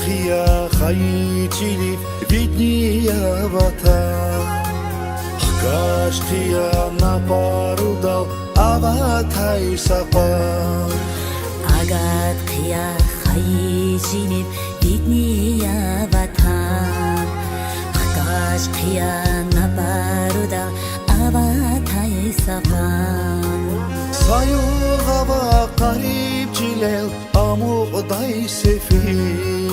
Рехия хайчилив видния ватан Кашкия напарудал аватай сапан Агат қия хайчилив видния ватан Кашкия напарудал аватай сапан Sayığa garip cilel amugday sefil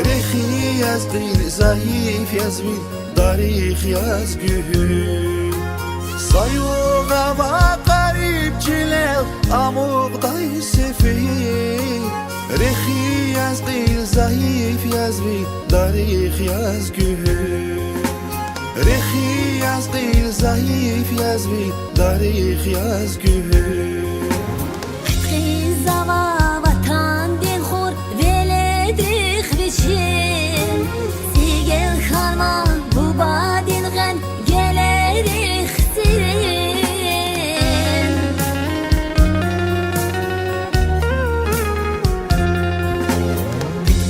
Rehi yazgil zayıf yazbil darih yazgül Sayığa garip cilel amugday sefil Rehi yazgil zayıf yazbil darih yazgül Rehi yazgil zayıf yazbil darih yazgül Qizava vatan din xur veledrix biçim Sigel xalma bu badin gan gelerix sirin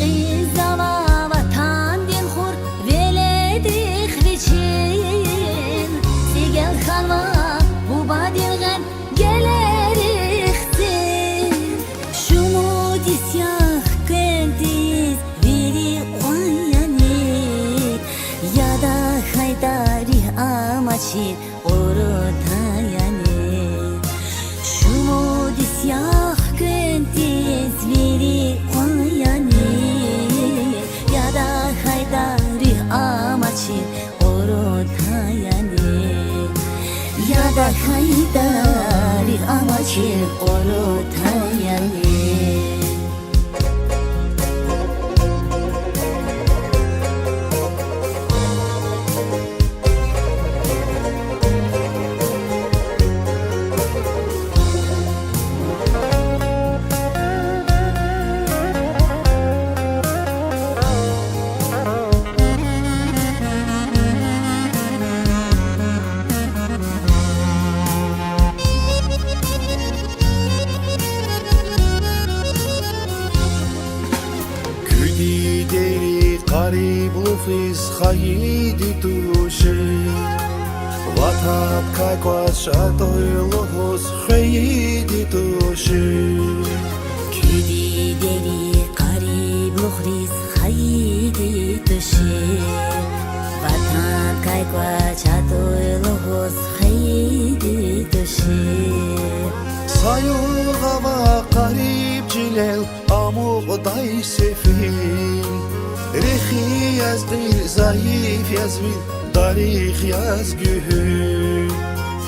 Qizava vatan din xur veledrix biçim Sigel xalma bu badin gan gelerix Амачи оротаяне Шумоди сях кентиз вери кояне Яда хайдари амачи оротаяне Яда хайдари амачи оротаяне Deri qarib lufiz khayidi tushi Vatat kakwas shatoy lohos khayidi tushi Kidi deri qarib lukhris khayidi tushi Vatan kaikwa chatoy lohos khayidi tushi Sayığa qarib cilel amugday sefil Rehi yazgil zayıf yazbil darih yazgül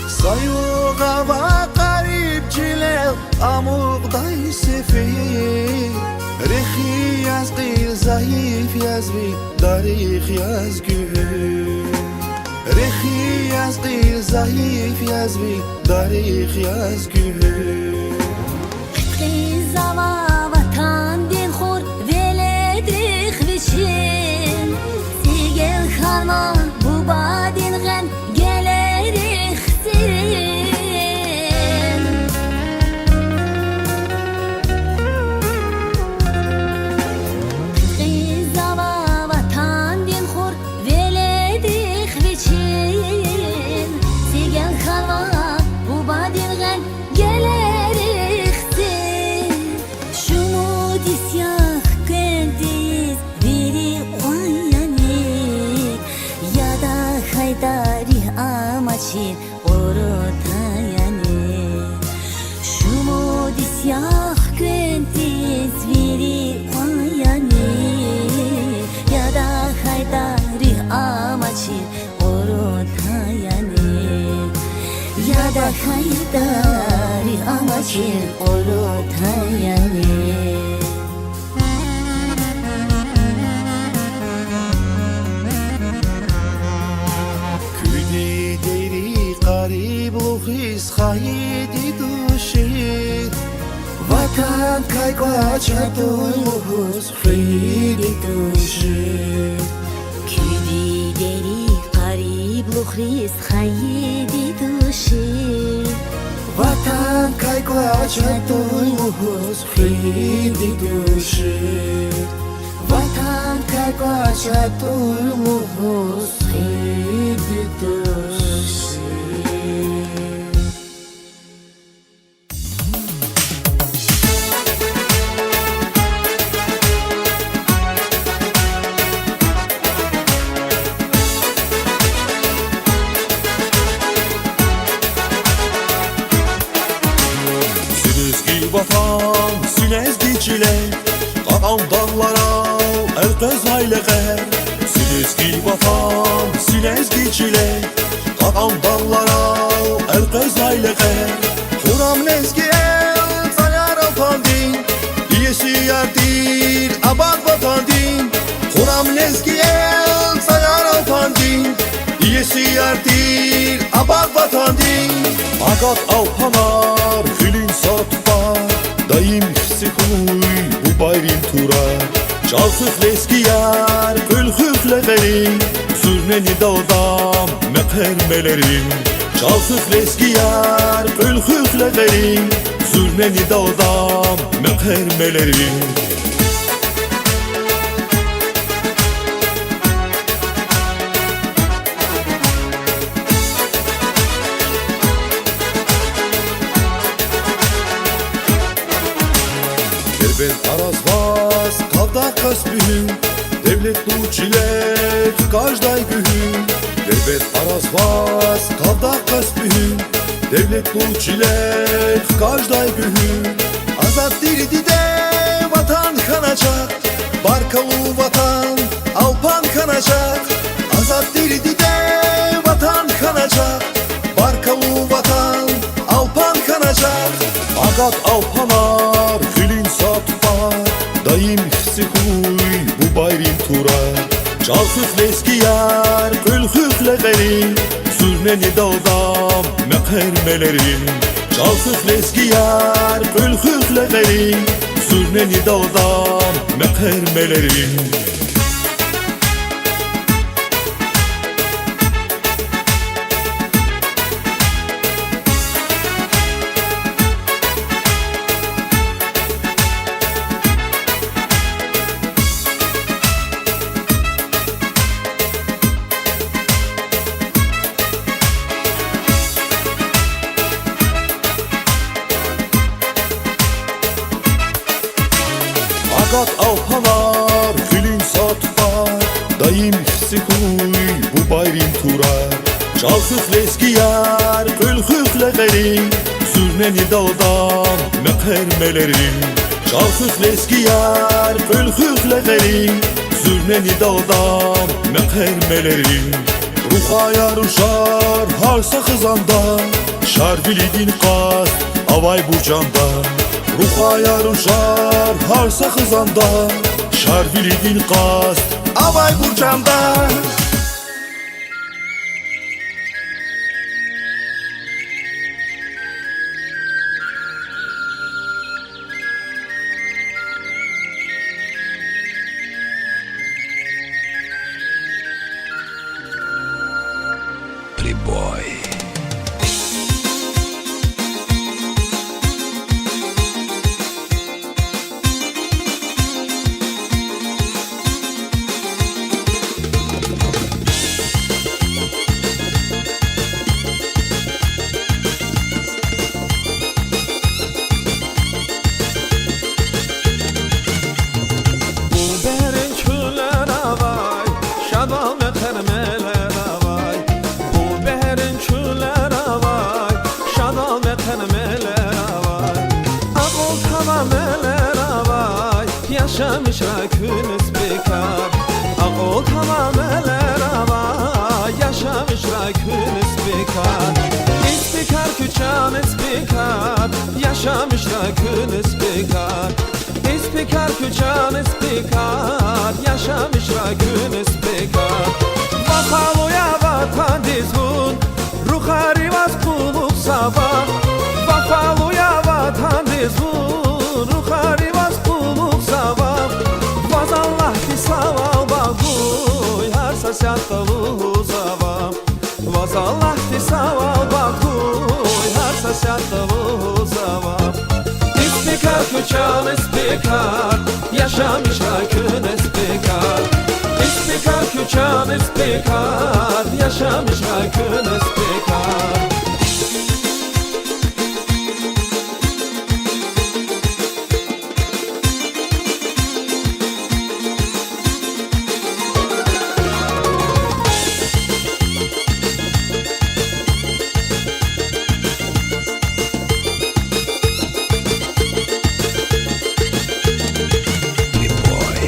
Sayığa qarib cilel amugday sefil Rehi yazgil zayıf yazbil darih yazgül Rehi yazgil zayıf yazbil darih yazgül Qizava vatan din xur veledrix biçim Sigel xalma bu badin gan gelerix sirin Qizava vatan din xur veledrix biçim Sigel xalma bu badin gan gelerix Амачи оротаяне Шумоди сях кентиз вери кояне Яда хайдари амачи оротаяне Яда хайдари амачи оротаяне Qarib lufiz khayidi tushi Vatan kaikwa chatoy lohos khayidi tushi Kidi deri qarib lukhris khayidi tushi Vatan kaikwa chatoy lohos khayidi tushi Vatan کاچه توی محوز خیلی دوشی Vatan, Silezgi çilek Qalan dağlara, Əlqəz ayləqər Silezgi vatan, Silezgi çilek Qalan dağlara, Əlqəz ayləqər Xuram nezgi el, Sayar apandin İyesi yerdir, Abad vatandin Xuram nezgi el, Sayar apandin İyesi yerdir, Abad vatandin Agat alpanar, Xilin satfar Dayım xsikuy bu bayrin tura Çalsız leskiyar Gülhüfle verin Zürneni dağdam Mekermelerin Çalsız leskiyar Gülhüfle verin Zürneni dağdam Mekermelerin Ben arazvaz, kavda kasbihim Devlet çilek, kajday gühüm Devlet arazvaz, kavda kasbihim Devlet çilek, kajday gühüm Azat dirdide vatan kanacak Barkalı vatan, alpan kanacak Azat dirdide vatan kanacak Barkalı vatan, alpan kanacak Agat alpanar, Xilin satfar Dayım xsikuy bu bayrin tura Çalsız leskiyar Gülhüfle verin Zürneni dağdam Mekermelerin Çalsız leskiyar Gülhüfle verin Zürneni dağdam Mekermelerin Agat alpanar, Xilin satfar Dayım xsikuy bu bayrin tura Çalsız leskiyar Gülhüfle verin Zürneni dağdam Mekermelerin Çalsız leskiyar Gülhüfle verin Zürneni dağdam Mekermelerin Ruha yarışar Harsa xızanda Şarvilidin qaz Avay bu canda Ruha yarışar harsa xızanda Şarvilidin qaz Avay burcanda Playboy Yaşamış rakünüz bekar Ağol tamameler ama Yaşamış rakünüz bekar İspikar küçan ispikar Yaşamış rakünüz bekar İspikar küçan ispikar Yaşamış rakünüz bekar Vafalıya vatan dizun Ruhari vaz kuluk sabah Vafalıya vatan dizun Ruhari vaz kuluk sabah Vaz Allah ki saval bakuy Har sasyat davu sabah Vaz Allah ki saval bakuy Har sasyat davu sabah İspikar küçan ispikar Yaşamış rakün ispikar küçüğünüz bekar Yaşamış rakınız bekar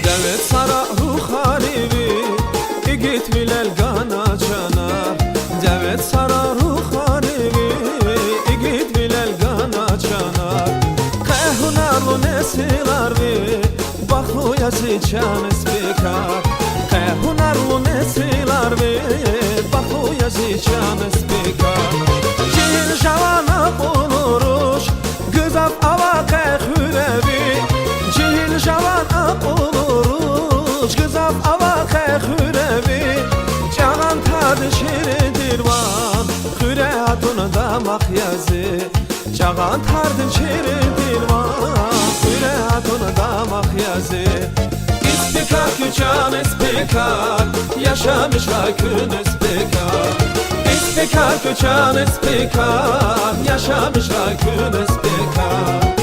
Devet sara ruhanivi İgit vilel gana çanar Devet sara ruhanivi İgit vilel gana çanar Kahunarlu nesilar vi Baklu yazıcanız bekar Kahunarlu nesilar vi Baklu yazıcanız bekar Cil javana buluruş Güzaf ava kahürevi Cil javana buluruş Güzaf ava kahürevi Canan tadı şiridir van Hüre hatunu da makyazı Canan tadı şiridir van Hüre hatunu da makyazı İspikar küçan ispikar Yaşamış rakınız bekar İspikar küçan ispikar Yaşamış rakınız bekar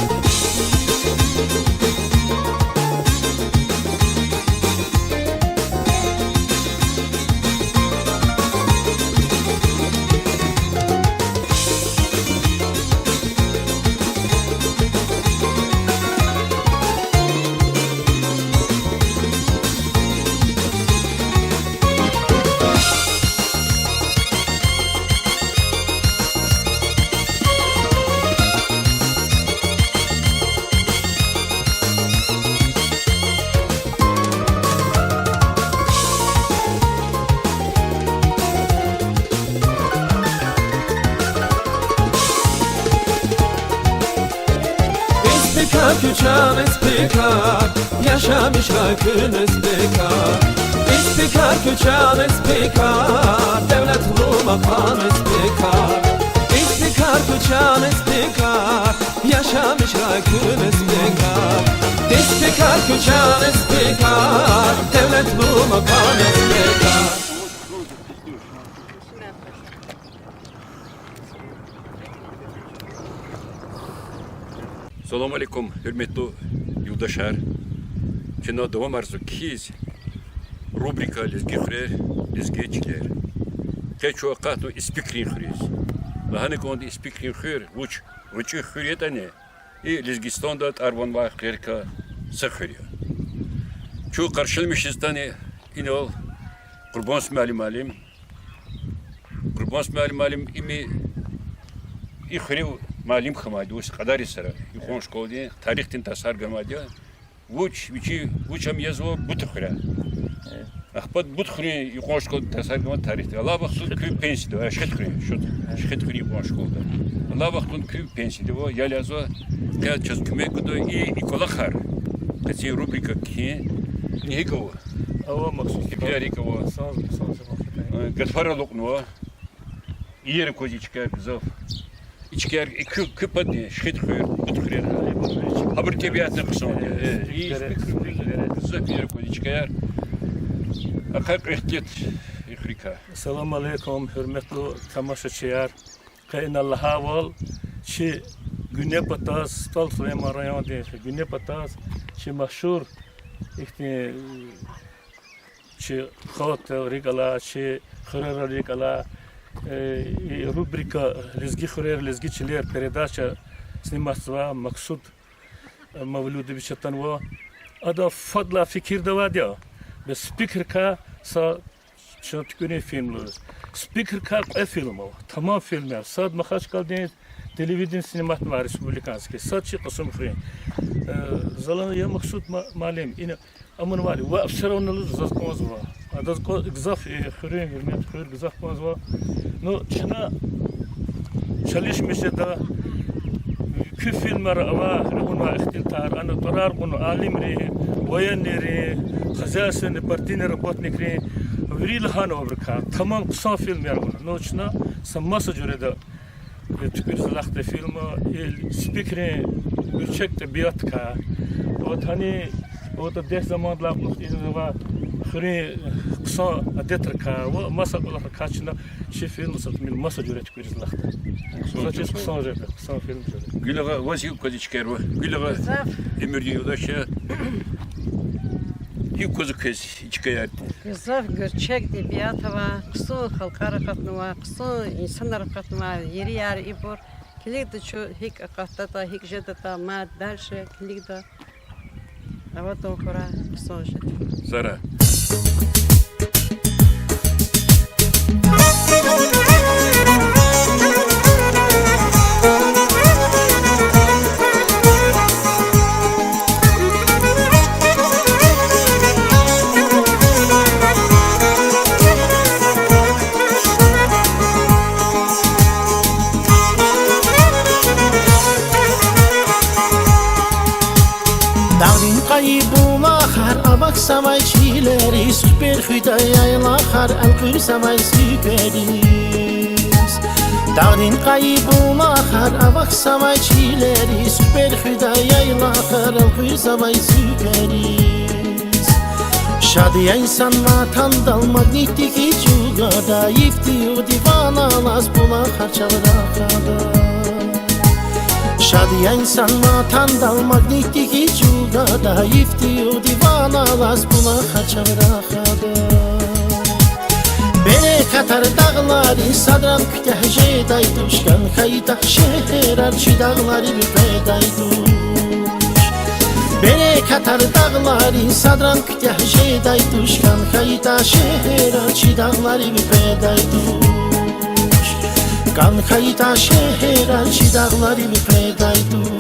İspikar küçüğün ispikar Yaşamış rakınız bekar İspikar küçüğün ispikar Devletli makamınız bekar İspikar küçüğün ispikar Yaşamış rakınız bekar İspikar küçüğün ispikar Devletli makamınız bekar Assalamu alaikum, hürmetli yurttaşlar. Kino devam arzu kiz rubrika lezgi xure, lezgiçiler. Keç vakatı ispikrin xuriz. Lahane kondi ispikrin xur, uç xuriyet ne? Lezgistan'da arvan var xerka sıxuriyor. Çoğu karşılmışız tane ino Qurbans malim. Qurbans malim imi İxuri malim xamadi us qadari sara yuqon şkoldi tarixtin tasar gamadi vuç am yazvo butxura axpat butxuri yuqon şkol tasar gamadi tarixti Allah baxtun kü pensiydi aşqet xuri şqet xuri yuqon şkolda Allah baxtun kü pensiydi o yal yazvo ka çaz küme kudo ikola xar qasi rubrika ki nihiko Ava maksud kipyariko sans gatfara luqno yer kozichka zaf İçker küpadi şhit khuyur butkhrir haber tabiatın qısmı zaf yer kozichka akak ihtiyat ihrika Assalamu alaikum hürmetli tamaşaçılar. Kayn Allah'a val çi güne patas stal Süleyman rayon de güne patas çi meşhur işte çi khat rigala çi khırar rigala rubrika lezgi xurer lezgiçiler передача сниматься Maksud Mavludovich Tanvo ada fadla fikir davadya ve speaker ka sa çatkuni filmler speaker ka film o tamam filmler sad mahaç kaldınız televizyon sinemat var respublikanski sadçı qısım xrin zalan ya Maksud malim ina amın var ve afsaronlu zazkoz var ada gzaf xurin hürmet xur gzaf koz var no çına çalışmış da kü filmler ama ona ihtiltar ana tarar onu alimri wayanri khazasın partiner rapotnikri vril han obrka tamam kısa film yer no çına samasa göre de tükür zalakta filmi speaker'e birçek tabiat ka o hani o da deh zamanlar muhtemelen var خوري قصة أدتركا ومسا ولا كاتشنا شي فيلم صرت من مسا جوريت كويس لخته صرت قصة جرب قصة فيلم جرب Gülüğa vaziyet kodiçker var. Gülüğa emirdi yoldaşa. Hiç kozu kez içkayar. Güzel gerçek edebiyatı var, kısa halk harekatı var, kısa insan harekatı var, yeri yer ibor. Kilik de şu hik akatta da hik jedata mad derse kilik de ama doğru kısa jet. Sara. Dağın kaybına har abak samay çileri süper hüdayayla har alkır samay süperiz Dağın kaybına har abak samay çileri süper hüdayayla har alkır samay süperiz Şadiya insan vatan dalmak nittik hiç ugada yifti o divana las bula har çavrakada Şadiya insan vatan dalmak nittik hiç ugada yifti o divana las bula har çavrakada Bene katar dağları sadran kütehce dayduş Kan kayta şehir arşi dağları bir pedayduş Bene katar dağları sadran kütehce dayduş Kan kayta şehir arşi dağları bir pedayduş Kan kayta şehir arşi dağları bir pedayduş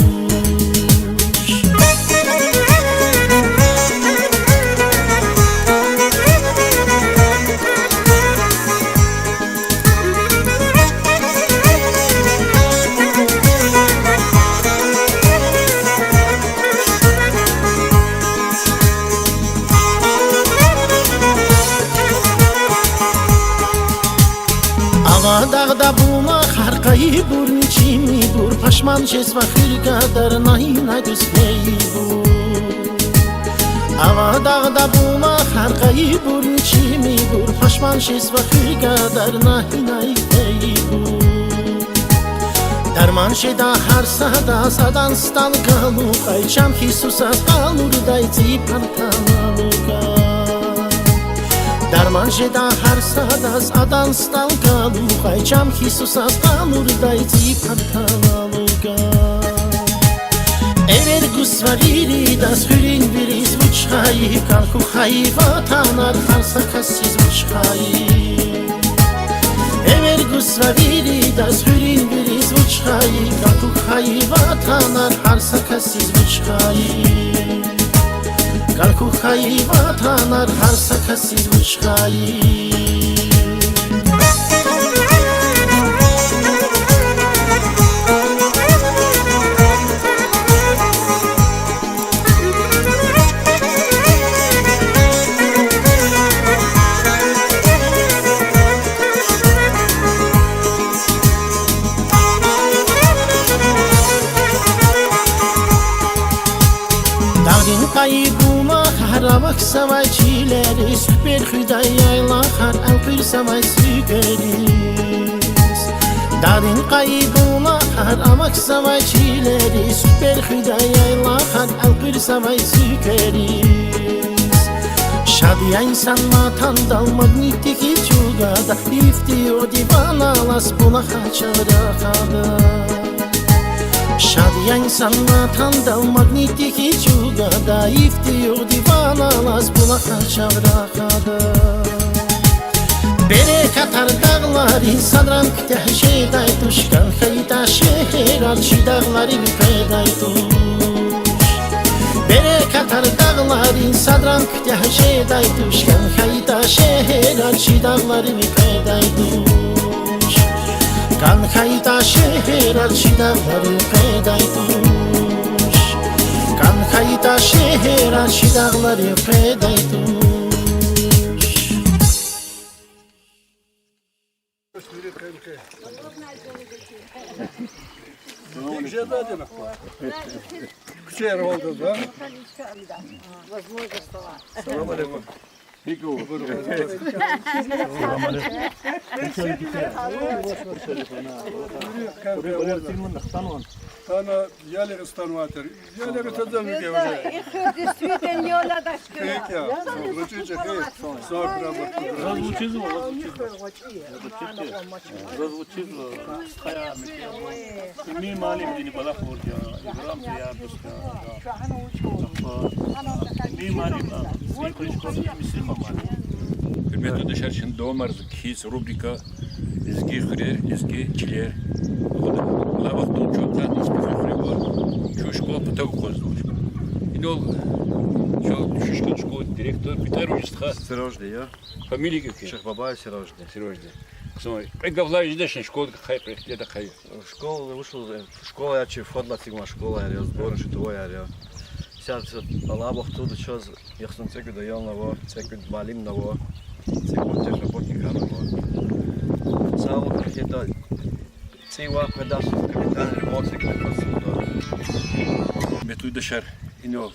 Ava dağda bula harkayı bur niçimi bur Paşman cezva hırgadar nahi naydus neyi bur Ava dağda bula harkayı bur niçimi bur Paşman cezva hırgadar nahi nayi bur Darman şeda har sada sadan stal kalu Kayçam ki susas kalur dayzi pantanaluka Darman jeda har sadas adan stal kalu Kayçam ki susas kalur dayzi pantanaluka Erer gusvariri das hürin biriz vuçhayi Kalku hayi vatanar har sakasiz vuçhayi Ever gusvariri das hürin biriz vuçhayi Kalku hayi vatanar har sakasiz vuçhayi Kalku hayi vatanar har sakasiz vuçhayi Dağın kaybına haramak samay çileri Süper hüdayayla har alkır samay süperiz Dağın kaybına haramak samay çileri Süper hüdayayla har alkır samay süperiz Şadiya insan vatan dalmak nittik hiç ugada İfti o divana las bula har çavrakada Şadiya insan vatan dalmak nittik hiç ugada İfti o divana las bula har çavrakada Bere katar dağları sadran kütehce dayduş Kan kayta şehir arşi dağları bir pedayduş Bere katar dağları sadran kütehce dayduş Kan kayta şehir arşi dağları bir pedayduş Kan kayta şehir arşi dağları pedayduş Kan kayta şehir arşi dağları pedayduş Küçük yer oldu da. Selam aleyküm. Tana yerleri stanvatır. Yerleri tadam diye уже. Их действительно не надо. Peki ya. Rıçıcı hey. Sağ prava. Hürmetli dışarı şimdi doğum arzu kis rubrika izgi hürer, izgi çiler. La vakti çok da ismi hürer var. Şu şkola putak kozdu. İnol şu şişkin şkola direktör Питер Уистха. Сережда, я. Фамилия какая? Шахбабай Сережда. Сережда. Ксой. Эговла издешен школа хай приехали хай. В школу вышел, в школу я че вход на тигма школа, я сборы что я. Сейчас балабах тут что я сам цеку даёл на во, цеку малим на во, цеку тех работника на во. Сало какие-то цева продаж капитан ремонт цеку. Мету дышар инол.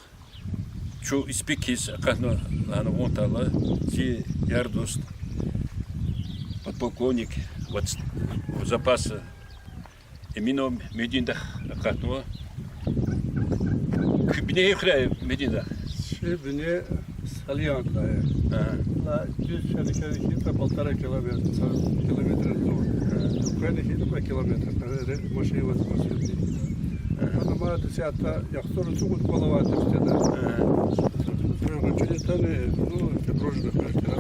Şu ispikis akano ana ontala си ярдост подполковник вот запаса именно мединдах акатно kübine yıkray medinda. Bine salyanka. La 100 kilometre, 1,5 kilometre yol. Ukrayna hidi kilometre. Машина возможно. Она мало десята, я хочу чугут головать işte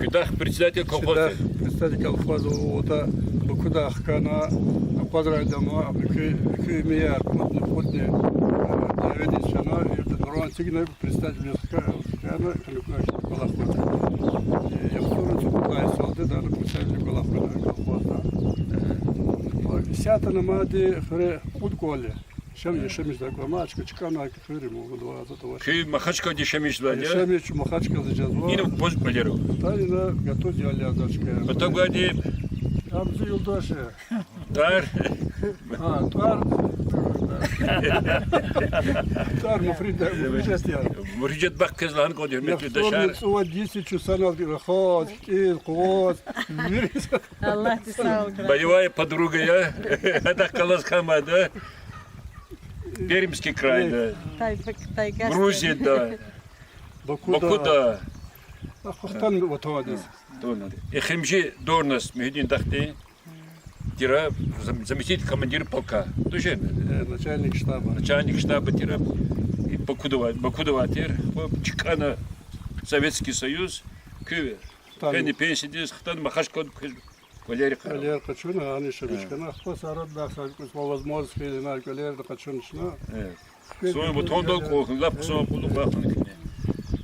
Кудах председатель колхоза. Представитель колхоза, вот куда хкана квадратного, миллиард, подне, доведено, это нормально сигнал представитель хкана, колхоза. Я хочу чугут солдат, да, представитель колхоза. Сята на маде хре футболе. Шемиш такой мачка, чекана, кефири могут два. Köy Mahaçka deşemiş var ya. Шемиш махачка зажазва. Yine bozuk meleri. Тайна готов делали азачка. Потогоди Там за юлдаши. дар. Тар. Тар муфрида, муфрида. Müricet bak kızlarını koyuyor. Я Metü dışarı. вспомнил, 10 часов ход, кот. Allah te sağ ol. Боевая подруга я. Это Каласкамада. Пермский край, да. Тайга. Грузия, да. Бакуда. Ахтан вот одес. Эхимжи Дорнас Мехдин Дахты. Тира заместитель командира полка. Тоже Начальник штаба. начальник штаба Тира. И Бакудаватер. Чекана Советский Союз. Кюве. Кенни пенсии дес. Хтан Махашкон. Валерий Харов. Валер Качуна, они шабичкана. Хто сарат да, по возможности или на Валер Качуншна. Sonra bu tondol kokun, laf sonra bulup bakın ki.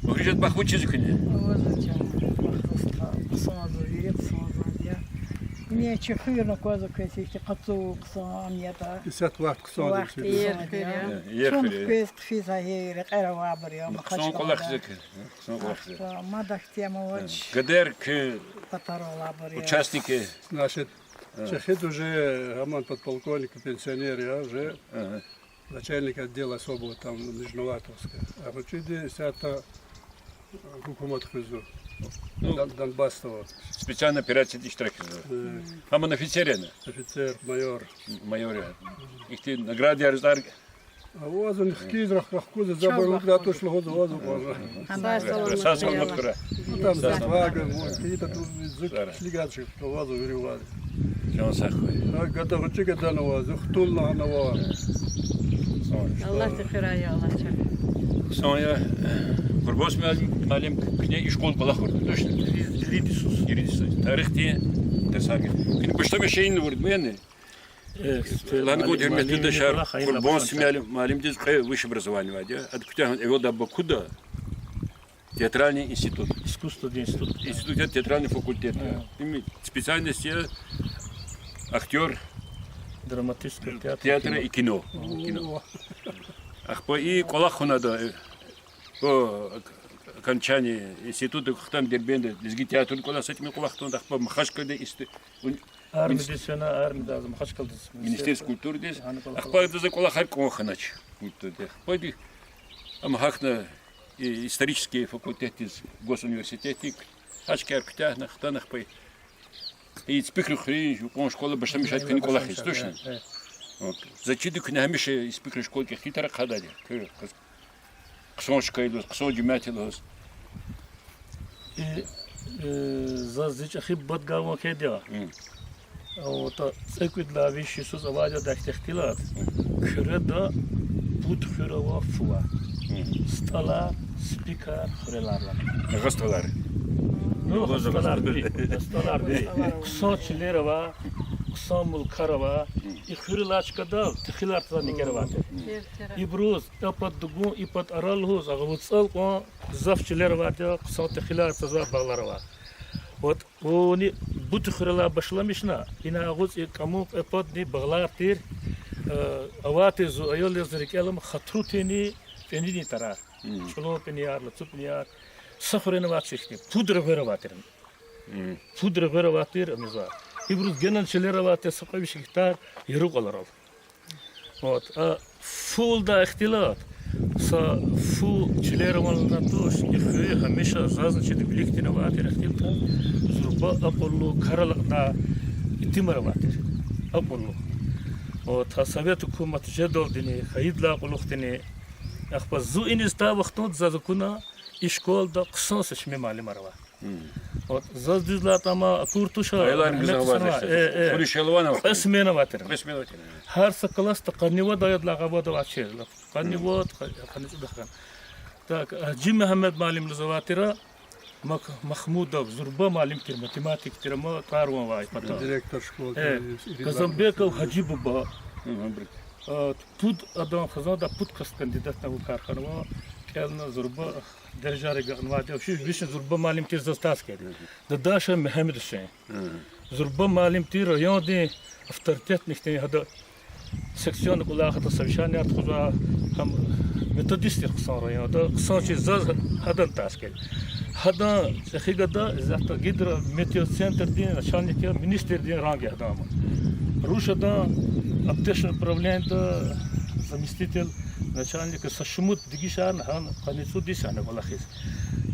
Müricet bak bu çizikini. Мне чехырно коза кесихти кацу ксан яда. 50 вахт ксон. Вахт Шон кес кфиза хейр қара вабр я Son kolak zek. Son kolak zek. Мадах тема воч Кадер к патарола бр я. участники. Значит, Чехид уже, Роман подполковник, пенсионер, я уже начальник отдела особого там Нижневартовска. А в Чиде сята Гукумат Хызу, Донбасстова. Специальная операция Диштраки. Аман офицерина. Офицер, майор. Майоре. Их ты награды арзар. А вот он в Кидрах, куда забыл, куда то шло году, можно. Сасан Маткура. Там за вагон, какие-то тут слегачи, по вазу вырывали. Жан Сахой. Готовы чика данного, захтулна нового. Allah te xiraya Allah çak. Sonra Kurbos Malim kine iş kol kolak vurdu. Düştü. Yiridisus. Tarihte tersagi. Kine başta bir şeyin vurdu yani. Lan gод hürmetli dışarı. Kurbos Malim diz высшее образование вадя. Откуда его до Бакуда? Театральный институт. Искусство институт. Институт театральный факультет. Специальность актер Драматического театра и кино. Ахпо и колахунада по окончании института хтам дербенде лизги театр кола с этими колахтун ахпо махашкада Армия армия махашкалдыс. Министерство культуры дес. Ахпо это за колахар коханач. Ахпо амахна исторический факультет из госуниверситета Aşker kütah naktanık pay. İyi spikri khri, ukon şkola başlamış hayat kini kola khis, точно? Зачем дик не хмеше спикри школки хитара кадали. Ксон шкайлос, ксон жуматилос. Зазич ахиб бадгавон кедя. او تا سکوت لاوی شیسوز آواز داشت اختلاط کرده بود خیره و فوا استالا سپیکر خورلارلا Gastalar. استالار بری قصا چلیر و قصا ملکر و ای خورلاچ کدال تخیلار تا نگر واته ایبروز اپاد دگون ایپاد ارال هوز اغوت سال قان زف چلیر واته قصا تخیلار تا زار باغلار واته Вот они будут хрела башламишна, и на агуз и кому эпод ни баглартир, аваты зу айоле зрикелам хатрутени пенини тарар, шуло пениар, лацупниар, сахарен ватшихни, пудра вераватерен, пудра вераватир амиза. И брус генан челеравате сахавишихтар и ругаларал. Вот, а фул да ихтилат. Са фу чилерован на тош и хе хамеша зазначит великти на ватер хтилта зурба аполло каралда итимараватер аполло вот совет hukumat жедол дини хайдла полухтини ахпа зу иниста вахтот зазукуна и школда ксос шме малимарва вот заздизла тама куртуша Айлар гизаватер. Хуришелванов. اسمينаватер هر سكلاس تقنيوا دايد لاغابود واشير قنيوات خنيس دخان так جيم محمد معلم لزواترا محمود زربا معلم تر математик ترما قارون واي пата Директор школы. Казанбеков Хаджибуба тут адам хазада путкас кандидат на карханова келна зурба держари ганвати вообще вишен зурба معلم тер застаскер да даша محمد حسين зурба معلم тер районный авторитет нихте хада секцион кулахата совещание отхуза хам методисти ксан районда ксан чи заз хадан таскер хада хигада зата гидро метеоцентр дин начальник министр дин ранги адам рушада аптечное управление заместитель начальника Сашмут Дигишан хан каницу дисана валахис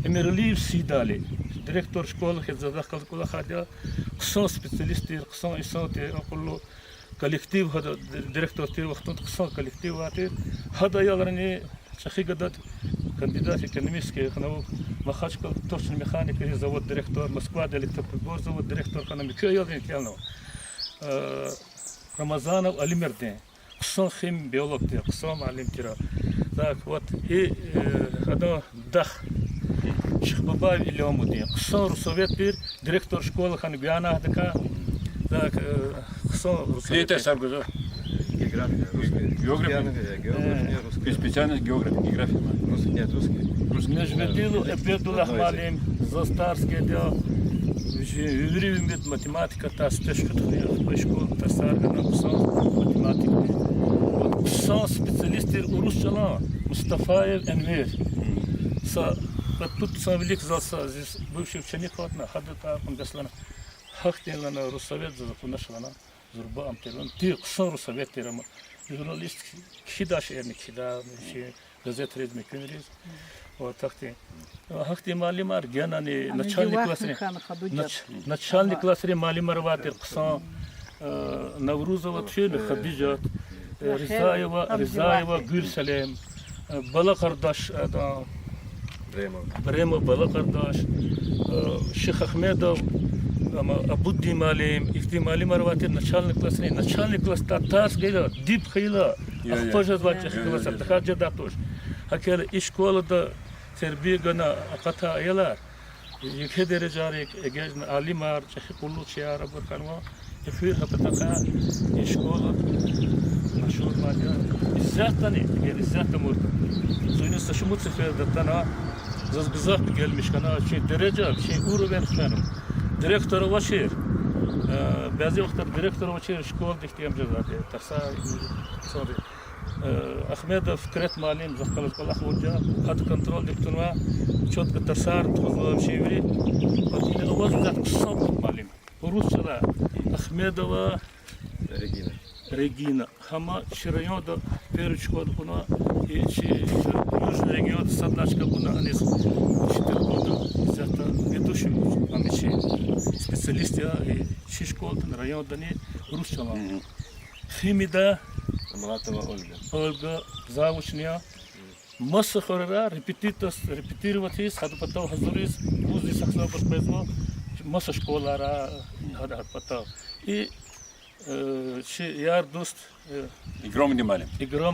эмерлив сидали директор школы хезадахкал кулахадя ксан специалисты ксан исанте около коллектив هذا ديريكتور تير وقت قصة коллектив هذا هذا يغرني شخي قدرت كانديدات экономический خنو مخاشكل توش الميخانيك زود ديريكتور موسكوا ديريكتور زود ديريكتور خنو كي يغرني كيانو رمضانов алимердин قصة خيم بيولوج تير قصة معلم تير так вот и هذا دخ شخباباي اليوم دي قصة روسويت تير ديريكتور школы خن بيانا هذا так Где саргузо? География. Специальность география. Нет, русский. Межведилу Эбедулах Малим, Застарский дел, Юрий математика, та стешкатхния, в школу, та саргана, математика. Сан специалисты урусчала, Мустафаев, Энвер. Тут сам велик зался, здесь бывший ученик, хадата, Пангаслана. Хахтин на Руссовет законашлана зурба амтелон ти ксон Руссовет терама журналист хидаш ерник хида газет резме кюнриз вот хахти малимар генани начальник классри малимар ватер ксон Наврузова тшен Хадижат Ризаева Гюльсалем Балакардаш Бремов Балакардаш Шейх Ахмедов Абудди Малим, Ифти Малим Арвати, начальник класс татарс гейла, дип хейла, ахпажа звача хейла, сартахаджа датуш. Акер и школа да Сербия гана аката аяла, Икхе дережарик, эгежна алимар, чахи кулу чиара бурканва, и фир хапатака, и школа, машур мадя, иззятани, иззята мурка. Зуйни сашумут сефер датана, зазгзах гел мишкана, чи дереджа, чи уровень хвену. Директор Вашир, بعضی وقت دиректор Вашир شکل دیگه می‌ذاره. تاسا sorry. احمد فکرت معلم زخالت کلا خوجا، خد کنترل دکتروا، چود کترسار توضیح شیوری. وقتی آواز داد صوت معلم. روز شده احمد و Регина. Хама район до первый школу буна южный регион садачка буна анис 4 года. Зато ведущим амичи специалисты и школ на район дани русчала. Химида Мратова Ольга заучня масса хорера репетировать хад потом хазурис вузы сахна подпезно масса школара хад потом и яр дост игром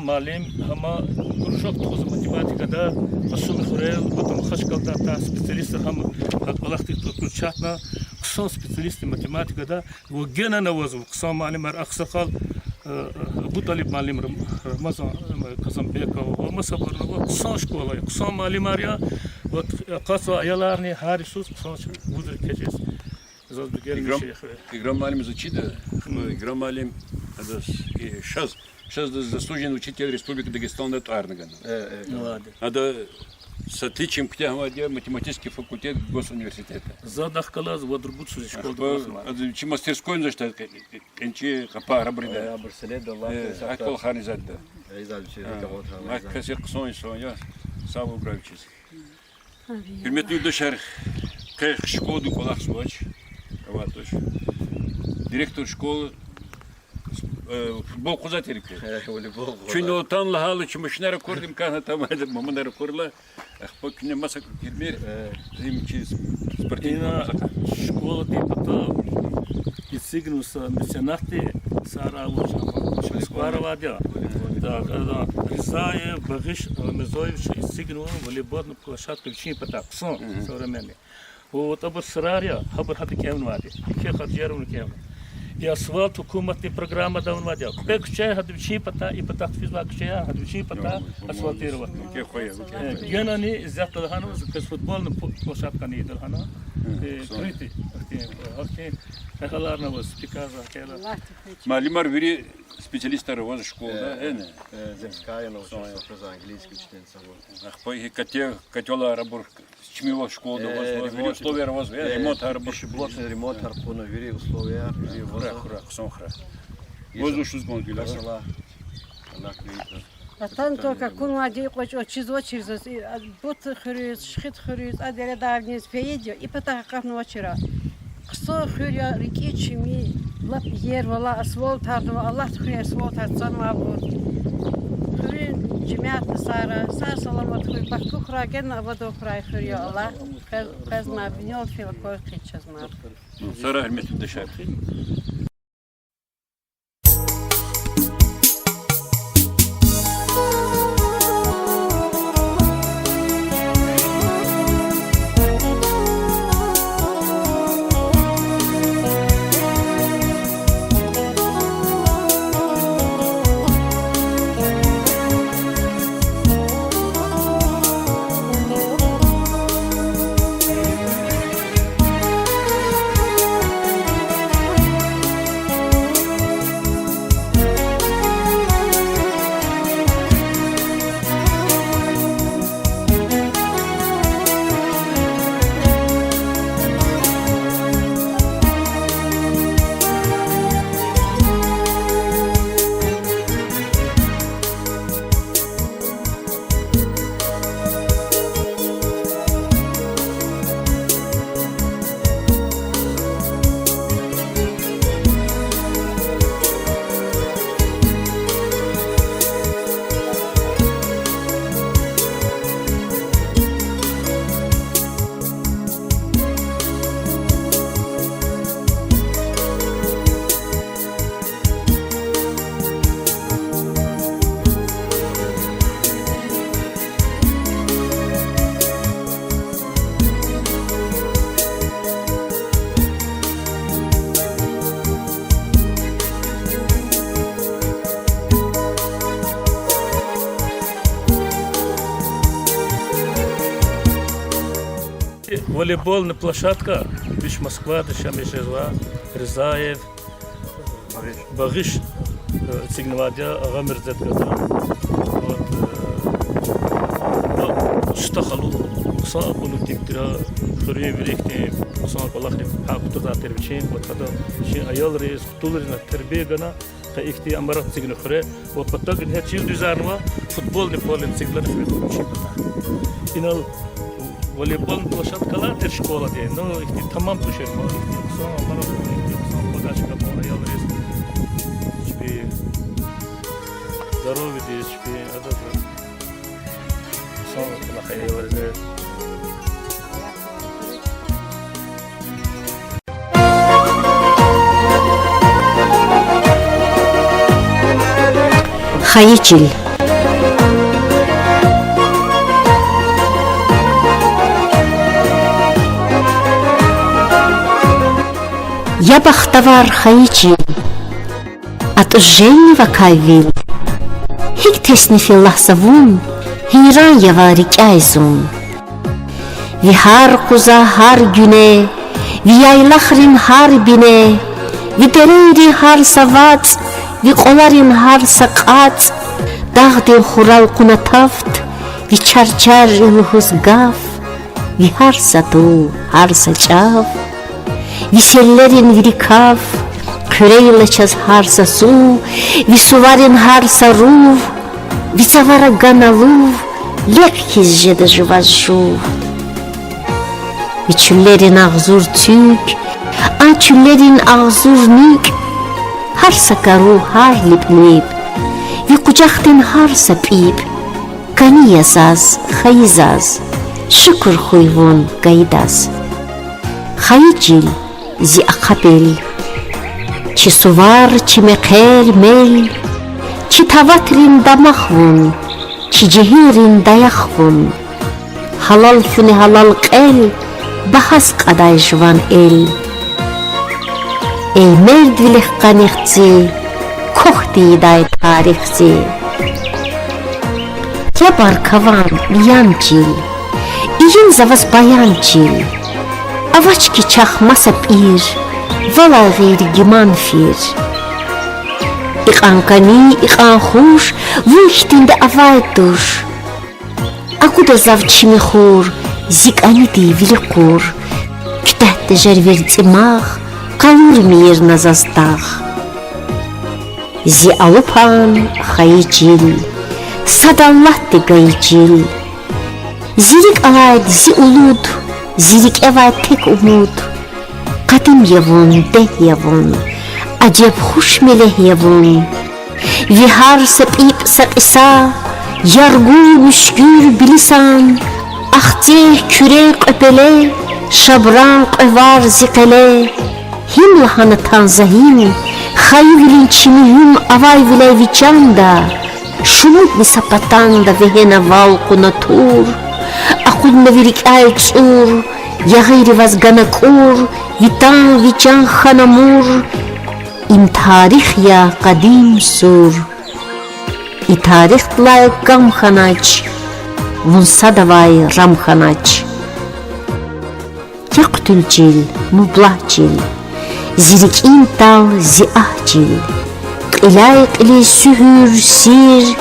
малим хама кружок туз математика да посуми хорел потом хашкалта та специалисты хама балахты чатна ксон специалисты математика да во гена навоз ксон малим аксакал Буталиб малим Рамазан Казамбеков Масабарова ксон школа ксон малим ария вот каса аяларни харисус ксон вузы кечес Игром малим изучида, игром малим сейчас заслуженный учитель Республики Дагестан Арнаган. Это с отличием к тем, математический факультет госуниверситета. Задахкалаз водрбутсу школы. Чем мастерской за что энчи хапа рабрида. Я Барселона, Латвия. Акол харизадда. Я Акасер ксон соня саву гравчис. Перметну дошар кэх школу колах суач. Аватош. Директор школы футбол кузатери. Çünkü tanlı halı çmışnara kurdum kana tamamen mamınara kurla. Akpakine masa kirmer zimçi спортивная школа типа и сигнуса меценаты сара уча скваровадя. Да, когда Рисаев, Багиш, Мезоевич и сигнул волейбольную площадку в Чинпатак, сон современный. Вот абар сарария, хабар хаты кемн вади, кехат жерун кемн. И асфальт hukumatni программа давно вадя. Пек чай хады в Чинпата и патак физлак чая хады в Чинпата асфальтировать. Генани иззятал хану, с футбольной площадкой не идал хана. Крити, Ахаларна was приказа хела. Малимар вери специалисты роз школы, да? Земская научная за английский чтенца. Ахпай котела рабор чмива школа да условия роз, ремонт рабор. Блочный ремонт харпона вери условия. Хра, сонхра. Воздух шузгон гиласа. А там только кунвади хочет через бут хрюс, шхит хрюс, а деля давнис феидио и потом как ночера. Кто хрюя реки чими лап ервала асфальт хардова Аллах хрюя асфальт хардсан мабуд. Хрюя джимят сара саламат хрюя баку хрюя гена воду хрюя хрюя Аллах каз мабнил фил кой хичас маб. Сара хрмет дешар. Волейбольная площадка, Биш Москва, Дешамишезва, Ризаев, Багиш, Сигнавадя, Агамирзет Гада. Штахалу, Саапулу Типтира, Хурия Великти, Саапалахни, Хакутата Тервичин, вот когда Аял Рейс, Тулрина Тербегана, ихти амбарат цигн хре вот поток ин хачил дизарва футбол не полен циглан хре инал волейбол площадкалар der школа де но ихти тамам тушер мо ихти сон амбарат ихти сон подачка мо аял рез чпи здоровье де чпи адата сон на хаял рез Хаичил. Я бахтавар хаичил. От уженнего кайвил. Хик тесни филлахсавун. Хинран ява рикайзун. Вихар куза хар güne. Вияйлахрин хар бине. Витерейри хар савац. وقلارين هر سقات داغد خورال قناتافت وچرچر الهوز گاف هر ساتو هر سچاف وسلرين وريكاف كريلچاز هر ساسو وسوارين هر سارو وسوارا گانالو لكيز جدا جوازشو وچلرين اغزور تيك چلرين اغزور نيك هر سکارو هر لیب وی کجاختن هر سپیب کنی ازاز خیزاز شکر خویون گایداز خیجیل زی اقبل چی سوار چی مقیر میل چی تواترین دمخون چی جهیرین دایخون حلال فنی حلال قل بحث قدای جوان ال ای مرد ویلخ قنیختی کختی دای تاریختی یا بارکوان بیان چیل این زواز بیان چیل اواج کی چخ مسب ایر ولا غیر گمان فیر ایقان کنی ایقان خوش ویشتین ده اوای دوش اکو ده زاو چی میخور زیگ انی دی ویلی قور کته ده جرور دماغ قلور میر نزازداغ زی алупан خیجیل صدالله ده گیجیل زیرک آید زی اولود زیرک اوید تک امود قدیم یوون ده یوون عجب خوش مله یوون وی هر سپیب سقیسا yargul müşgür bilisan Ahti kürek öpele Şabran övar zikele Him lahanı tanzahim Hayvilin çimihim avay vile vicanda Şumut nisapatan da vehena valkuna tur Akul mevirik ay çur Ya gayri vazgana kur Vitan vican hanamur İm tarih ya kadim sur И тарих тлай гамханач, вунса давай рамханач. Яқтулчил, мублачил, зирик интал зиахчил. Қилай қили сүхүр сир,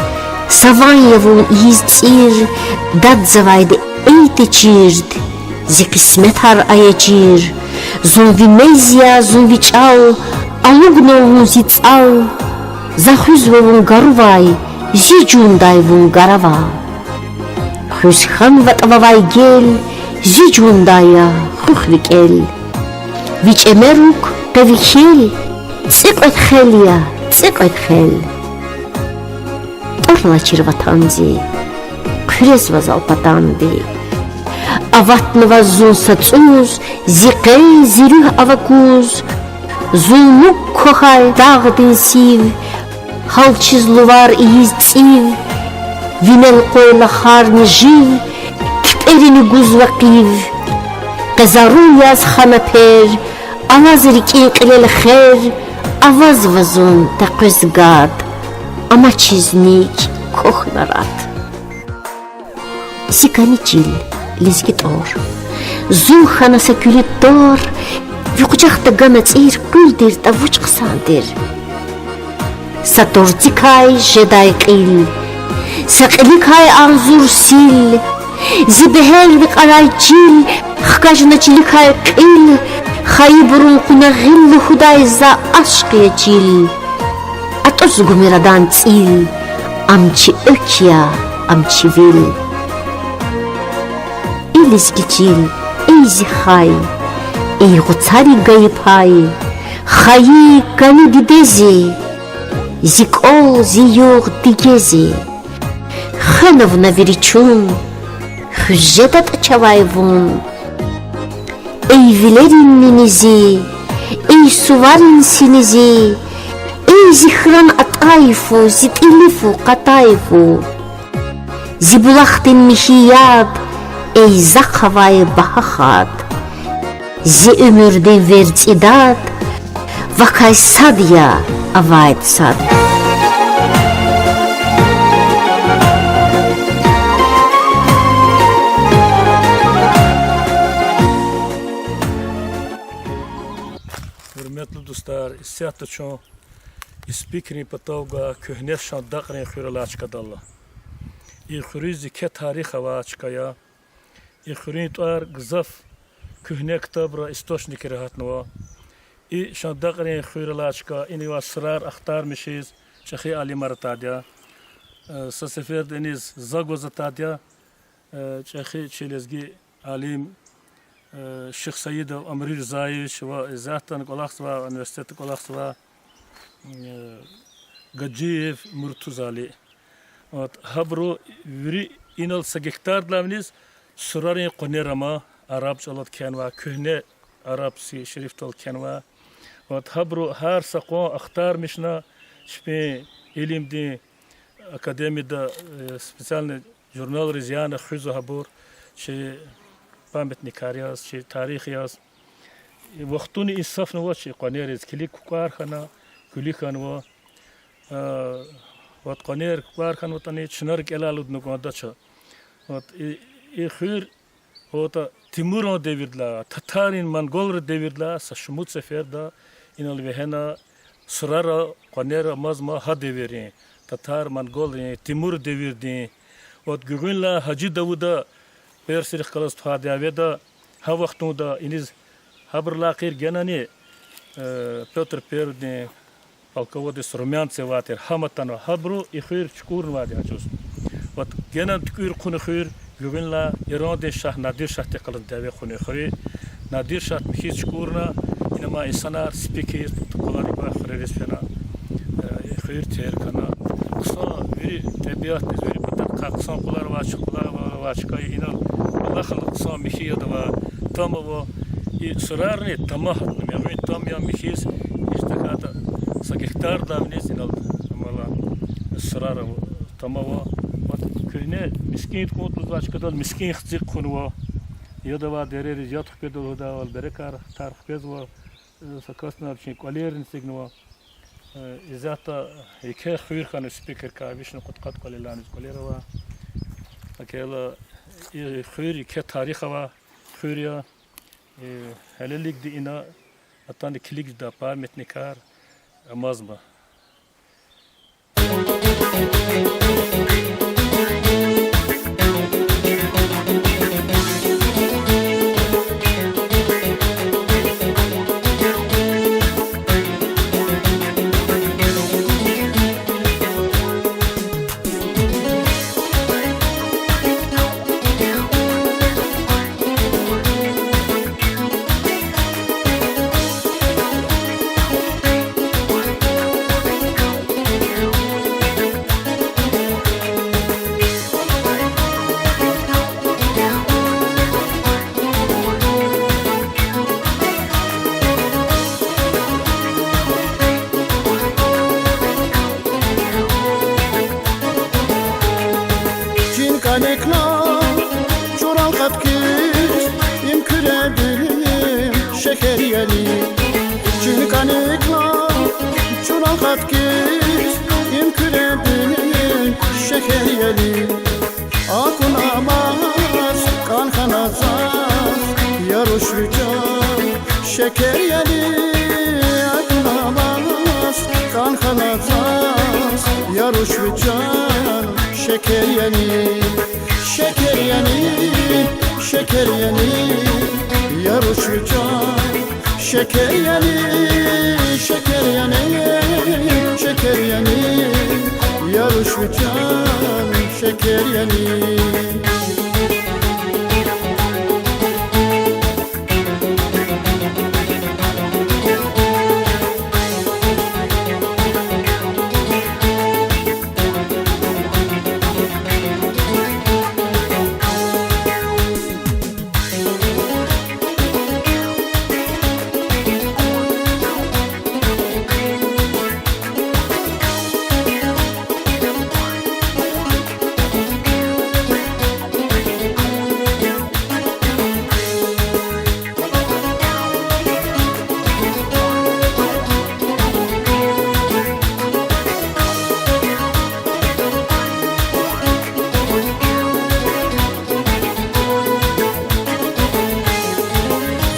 саван явун изцир, дад завайды эйте чирд. Зи қисмет хар аячир, зунви мезия, зунви чал, алугновун зицал. Захузвовун гарувай, зиджундайвун гарава. Хусхан ватававай гел, зиджундая хухвикел. Вич эмерук певихел, цикойт хелия, цикойт хел. Торла чирватанзи, крез вазалпатанди. Аватнова зун сацуз, зикей зирюх авакуз. Зулмук кохай дагдин сив, Халчизлувар и изцив, Винел койла харни жив, Кперини гузвакив, Казару яз ханапер, Аваз рики клел хер, Аваз вазун таквизгад, Ама чизник кохнарат. Сиканичил, лизгитор, Зул ханаса кюлитор, Вюкчахта ганец ир кульдир та вучқсандир. Сатуртикай жедай қил, сақиликай арзур сил, зибехел виқарай чил, хкажначиликай қил, хайбурун қунағилу худай за ашқия чил. ატოს გუმერადან წილ ამჩი ოკია ამჩი ვილ ილის გიჩილ ეიზი ხაი ეიღო ცარი გაიფაი ხაი განი დიდეზი ზიკოლ ზიოღ დგეზი ხენოვნა ვირიჩუნ ხჟედატ ჩავაივუნ ey vilerin ninizi ey suvarin sinizi ey zihran atayfu zitilifu qatayfu zibulaxtin mihiyab ey zakhavay bahakhat zi ömürden vertsidat vakay sadya avayt sad Hürmetli dostlar, isyatı çon ispikrin patavga köhne şan daqren xürala açkadalla. İxurizi ke tarih hava açkaya. İxurin tuar gzaf köhne kitabra istoşnik rahatnova. şan daqren xürala açka ini va sırar axtarmışız. Çaxi Ali Maratadya. Sasefer deniz Zagozatadya. Çaxi Çelezgi alim Şeyh Said Amri Rzayeviç ve zaten Kolaksuva Üniversitesi Kolaksuva Gaciyev Murtuzali. Habro veri inal sagektar lavniz surarin qonerama Arapçalat kenva köhne Arapsi şerif tol kenva. Habro her saqo axtarmışna şpe ilimdi akademida spesialne jurnal Rizyan Xuzu habur şey Pametni karyas, şey tarih yaz. Vaktuni insaf nova şey qaneriz kilik kuarxana, kulikan va. Vat qaner kuarxan vatani çınar kelalud nuqadacha. Vat xir ota Timur devirla, Tatarin Mongol devirla sa shumut seferda inal vehena surara qanera mazma ha devirin. Tatar Mongol Timur devirdi. Vat gügünla Hacı Davuda Persirix kalas tuhadya veda ha vaxtunda iniz haberlaqir genani Petr Perdni polkovodis Rumyancev vater hamatano habru ikhir çukur vadi aços. Vat genan tükür qunu khir güvenla İran'da Şah Nadir Şah teqalın dave qunu khir Nadir Şah hiç çukurna inama insanlar spikir protokolları va khires fena khir ter kana qısa veri tabiat veri patat qaqsan qular va açıqlar va açıqay inal Allah'ın qısa mihiyada va tamavo sırarni tamah yani tam ya mihis istakata sagihtar davniz inal mala sırar tamavo köyne miskin qotuz açıqdal miskin xziq qunwa ya da va derer yat pedol da val berekar tarix pez va sakasna şey qolerin signwa izata iki khuyr khan speaker ka vishnu qutqat qolelan qolera va akela khuyr iki tarix va khuyriya helelik di ina atan kilik da pametnikar amazma Şeker yeli aklamaz kan kanataz yaruş can şeker yeli şeker yeli şeker yeli yaruş can şeker yeli şeker yeli şeker yeli Zekeriye'ni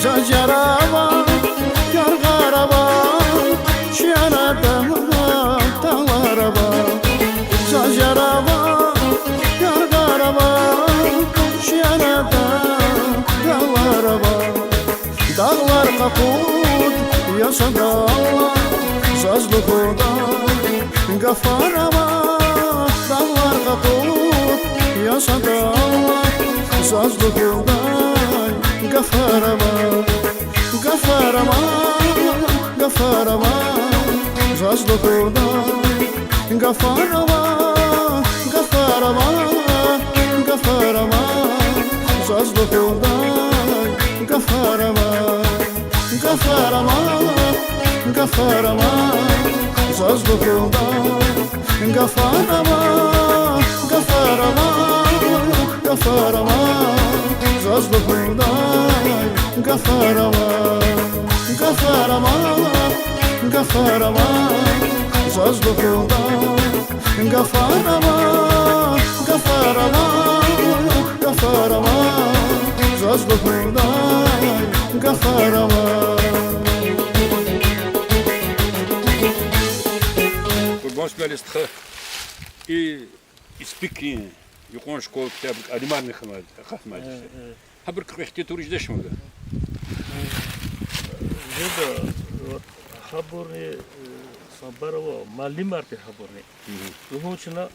Zacaraba, yargaraba, şiarada dağlaraba. Zacaraba, yargaraba, şiarada dağlaraba. Dağlar kaput, yasa dağlar, zazlıkıda gafaraba. Dağlar kaput, yasa dağlar, zazlıkıda gafaraba. Gafaraba, gafaraba, zazlıkıda gafaraba. Gafaraba, gafaraba, zazlıkıda gafaraba. Gafaraba, gafaraba, zazlıkıda gafaraba. Gafaraba, gafaraba, zazlıkıda gafaraba. Gafaraba, gafaraba, zazlıkıda gafaraba. Gafaraba, gafaraba, zazlıkıda gafaraba. Bonspelistха и испекли юкон школ китаб алимарны хатмад. Хабар кырхте туриждеш мага. Жеда хабурни сабарова малимарте хабурни. Умучна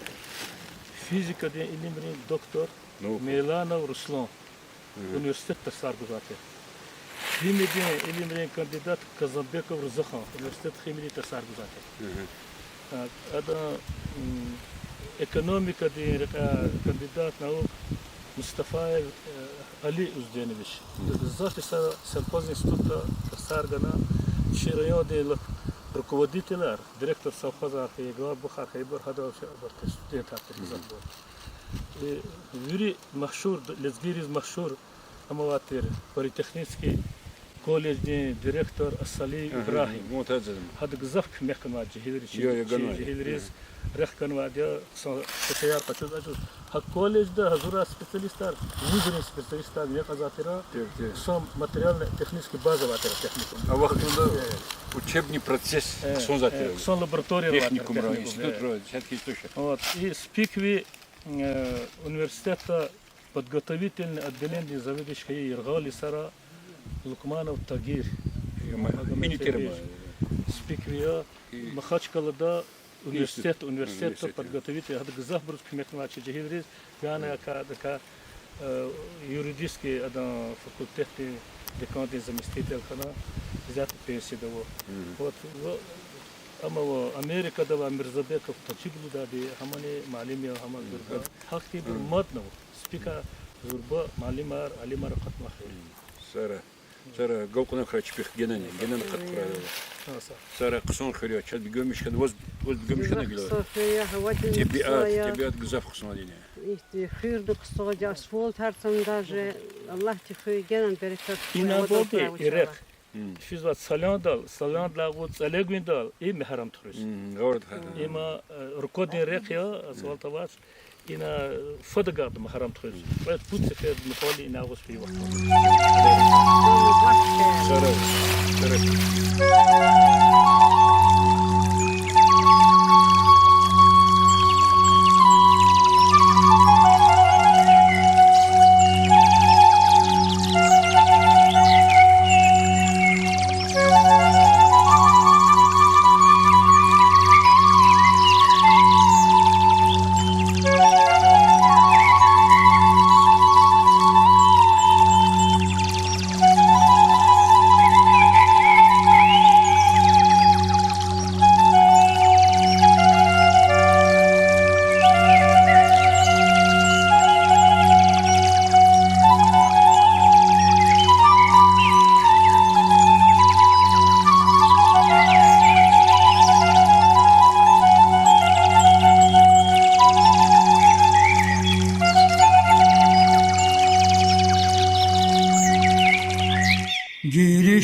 физика де илимрин доктор Меланов Руслан университетте саргузате. Химия илимрин кандидат Казанбеков Рузахан университет химия саргузате. هذا экономика دي кандидат наук Мустафа Али Узденович. Завтра симпозиум института Саргана Ширайон де руководитель, директор совхоза Архаегла Бухар Хайбар Хадав студент Архаегла. Юрий Махшур, Лезгириз Махшур Амаватир, политехнический колледж директор Асали Ибрахим. هذا قذف مكان واجه هيدريس رح كان واجه سيار قتل أجود. هالكوليج ده هزورا سبيشاليستار وزير سبيشاليستار ميقظاتنا سام ماتريال تكنيكي بازا واتر تكنيكم. أوقاتنا учебный процесс сон затер. Сон лаборатория техникум институт всякие источники. Вот и спикви университета подготовительное отделение заведующий Иргали Сара Лукманов Тагир. Минитерма. Спиквия Махачкалада университет подготовитель. Это Газахбург Мехмачи Джихидрис. Я как юридический факультет декан заместитель хана взят пенсию дало. Вот أما أمريكا دوا مرزبك تجيبلو دادي هماني معلمي همان زربا حقي برماتنا سبيكا زربا معلمار علمار قطمة خير سارة قوقنا خرج بيخ جناني قطرة سارة قصون خيريا شاد بيجومش كده وز بيجومش كده قلوا تبيات جزاف قصون دينا خير دقصة جاس فول ترتم داج الله تخير جنان بركة إنا بودي إيرك شيء سالان لاغوت سالجوين دال إيه محرم تخرج إما ركودين ريخيا أسوال تواش إنا فدقات محرم تخرج بعد فوت سفيد مقالي إنا غوش في وقت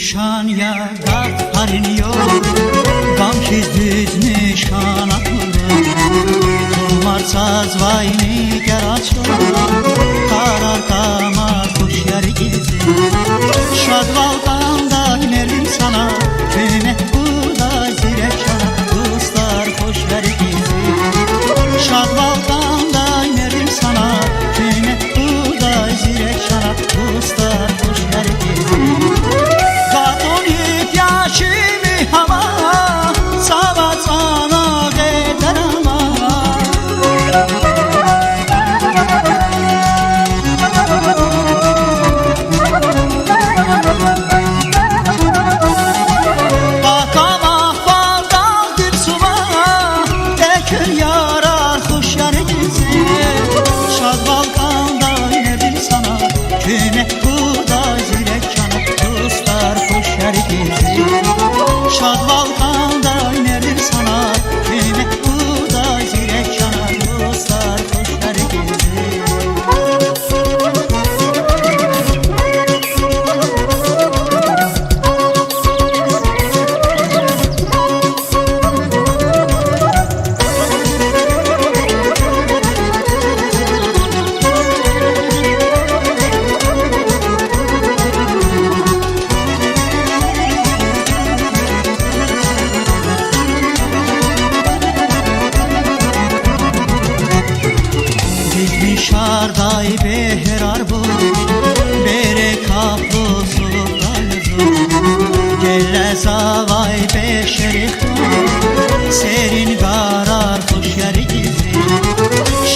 nişan ya dert harin yok Gamsız düzmüş kanatları Turmar saz vay nigar açlar Karar damar kuş yer gezi Şad valdan verdim sana Kıymet burada zirek şana Dostlar hoş ver gezi Şad valdan verdim sana Kıymet burada zirek şana Dostlar hoş ver gezi Katonip yaşımı hava Savat sana eder ama Şad Balkan'da inerim sana Kıymet burada zirek yanar Dostlar koşar gezi Şarday behrar bu Bere kaplı sultanı Gelle zavay beşeri Serin karar hoş yer gizi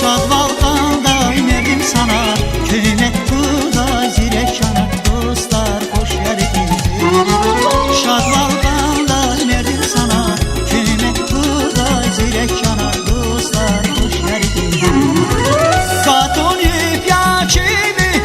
Şad Balkan'da inerdim sana Kıymet burada zirek yanar Dostlar hoş yer gizi Şad Balkan'da inerdim sana Kıymet burada zirek yanar Dostlar hoş yer gizi Katonip yaşımı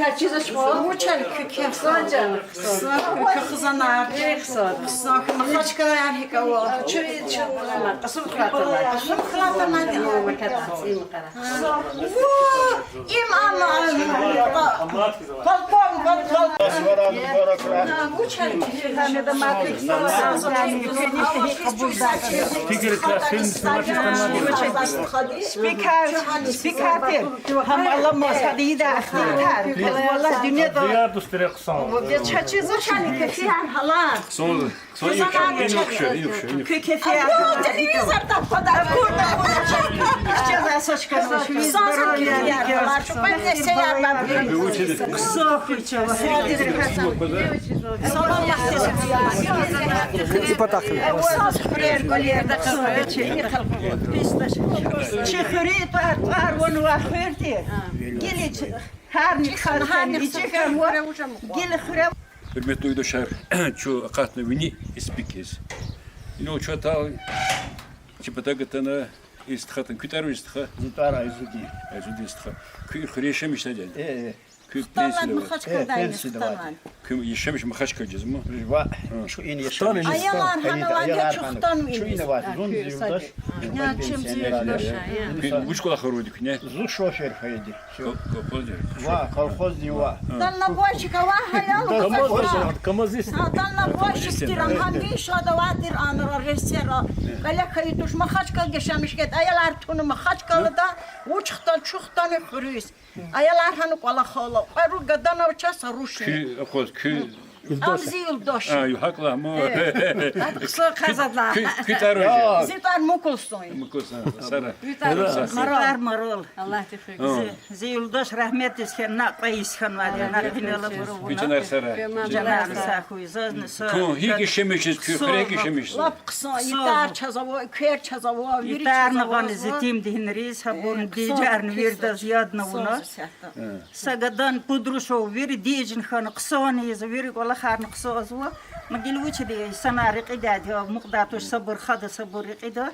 Учали кюке санжа. Кюхзана. Кюхзана. Махач калаяр хикаво. Чуй чуна. Касум хлатана. Касум хлатана. Им ама. Полпом. Учали кюке. Хамеда матрик. Фигер классин Спикати. Хамала мосадида ахтар. والله dünya da Diğer dostları kısan. çaçı zaten kefiyan halan. Son Kefiyan. Televizorda kadar burada. Çaza soçka. Sansan kefiyan. Çok ben de seyahat. Sofi çava. Sabah Hürmetli uydaşlar, şu akatlı vini ispikiz. Yine o çatal, çipata gıtana istixatın küter mi istixa? Zutara izudi. Ezudi istixa. Kü xreşem işleden. Kü Tallan pensile. mıhaç kadar Tallan. Kü yeşemiş mıhaç kacız mı? Va, şu in yaşam. Ayalar hanalar çoktan mı? Şu in var. Zun yurdaş. Ya çimsi Bu şkola xarodik ne? Zu şofer haydi. Kolpozer. Va, kolhoz diva. Dalna boşika var hayal. Kamazis. Dalna boş istiram hangi şadavatır anır resera. Kale kayıtuş mıhaç kal geçmiş get. Ayalar tunu mıhaç kalı da uçuktan çoktan xürüz. Ayalar hanı kola xala. Aru gadana uça saruşu. Kü akos kü. Amzi yıldoş. Ay haklı ama. Kısa kazadlar. Küter hoca. Zitar mukulsun. Mukosa sara. Marol marol. Allah teşekkür. Ziyuldoş rahmet isken naqayis kan vadi naqinala buru. Küçüner sara. Canar sahuy zazn so. Ku hiç işemişiz kü xrek işemişiz. Lap kısa yitar çazavo kör çazavo yitar naqan zitim dinriz habun dijarn virda ziyadna una. Sagadan pudrusho vir dijin khan qsoni z vir kola kharn qsozwa. Magil wuchdi sanariq idadi muqdatush sabr khad sabr qida.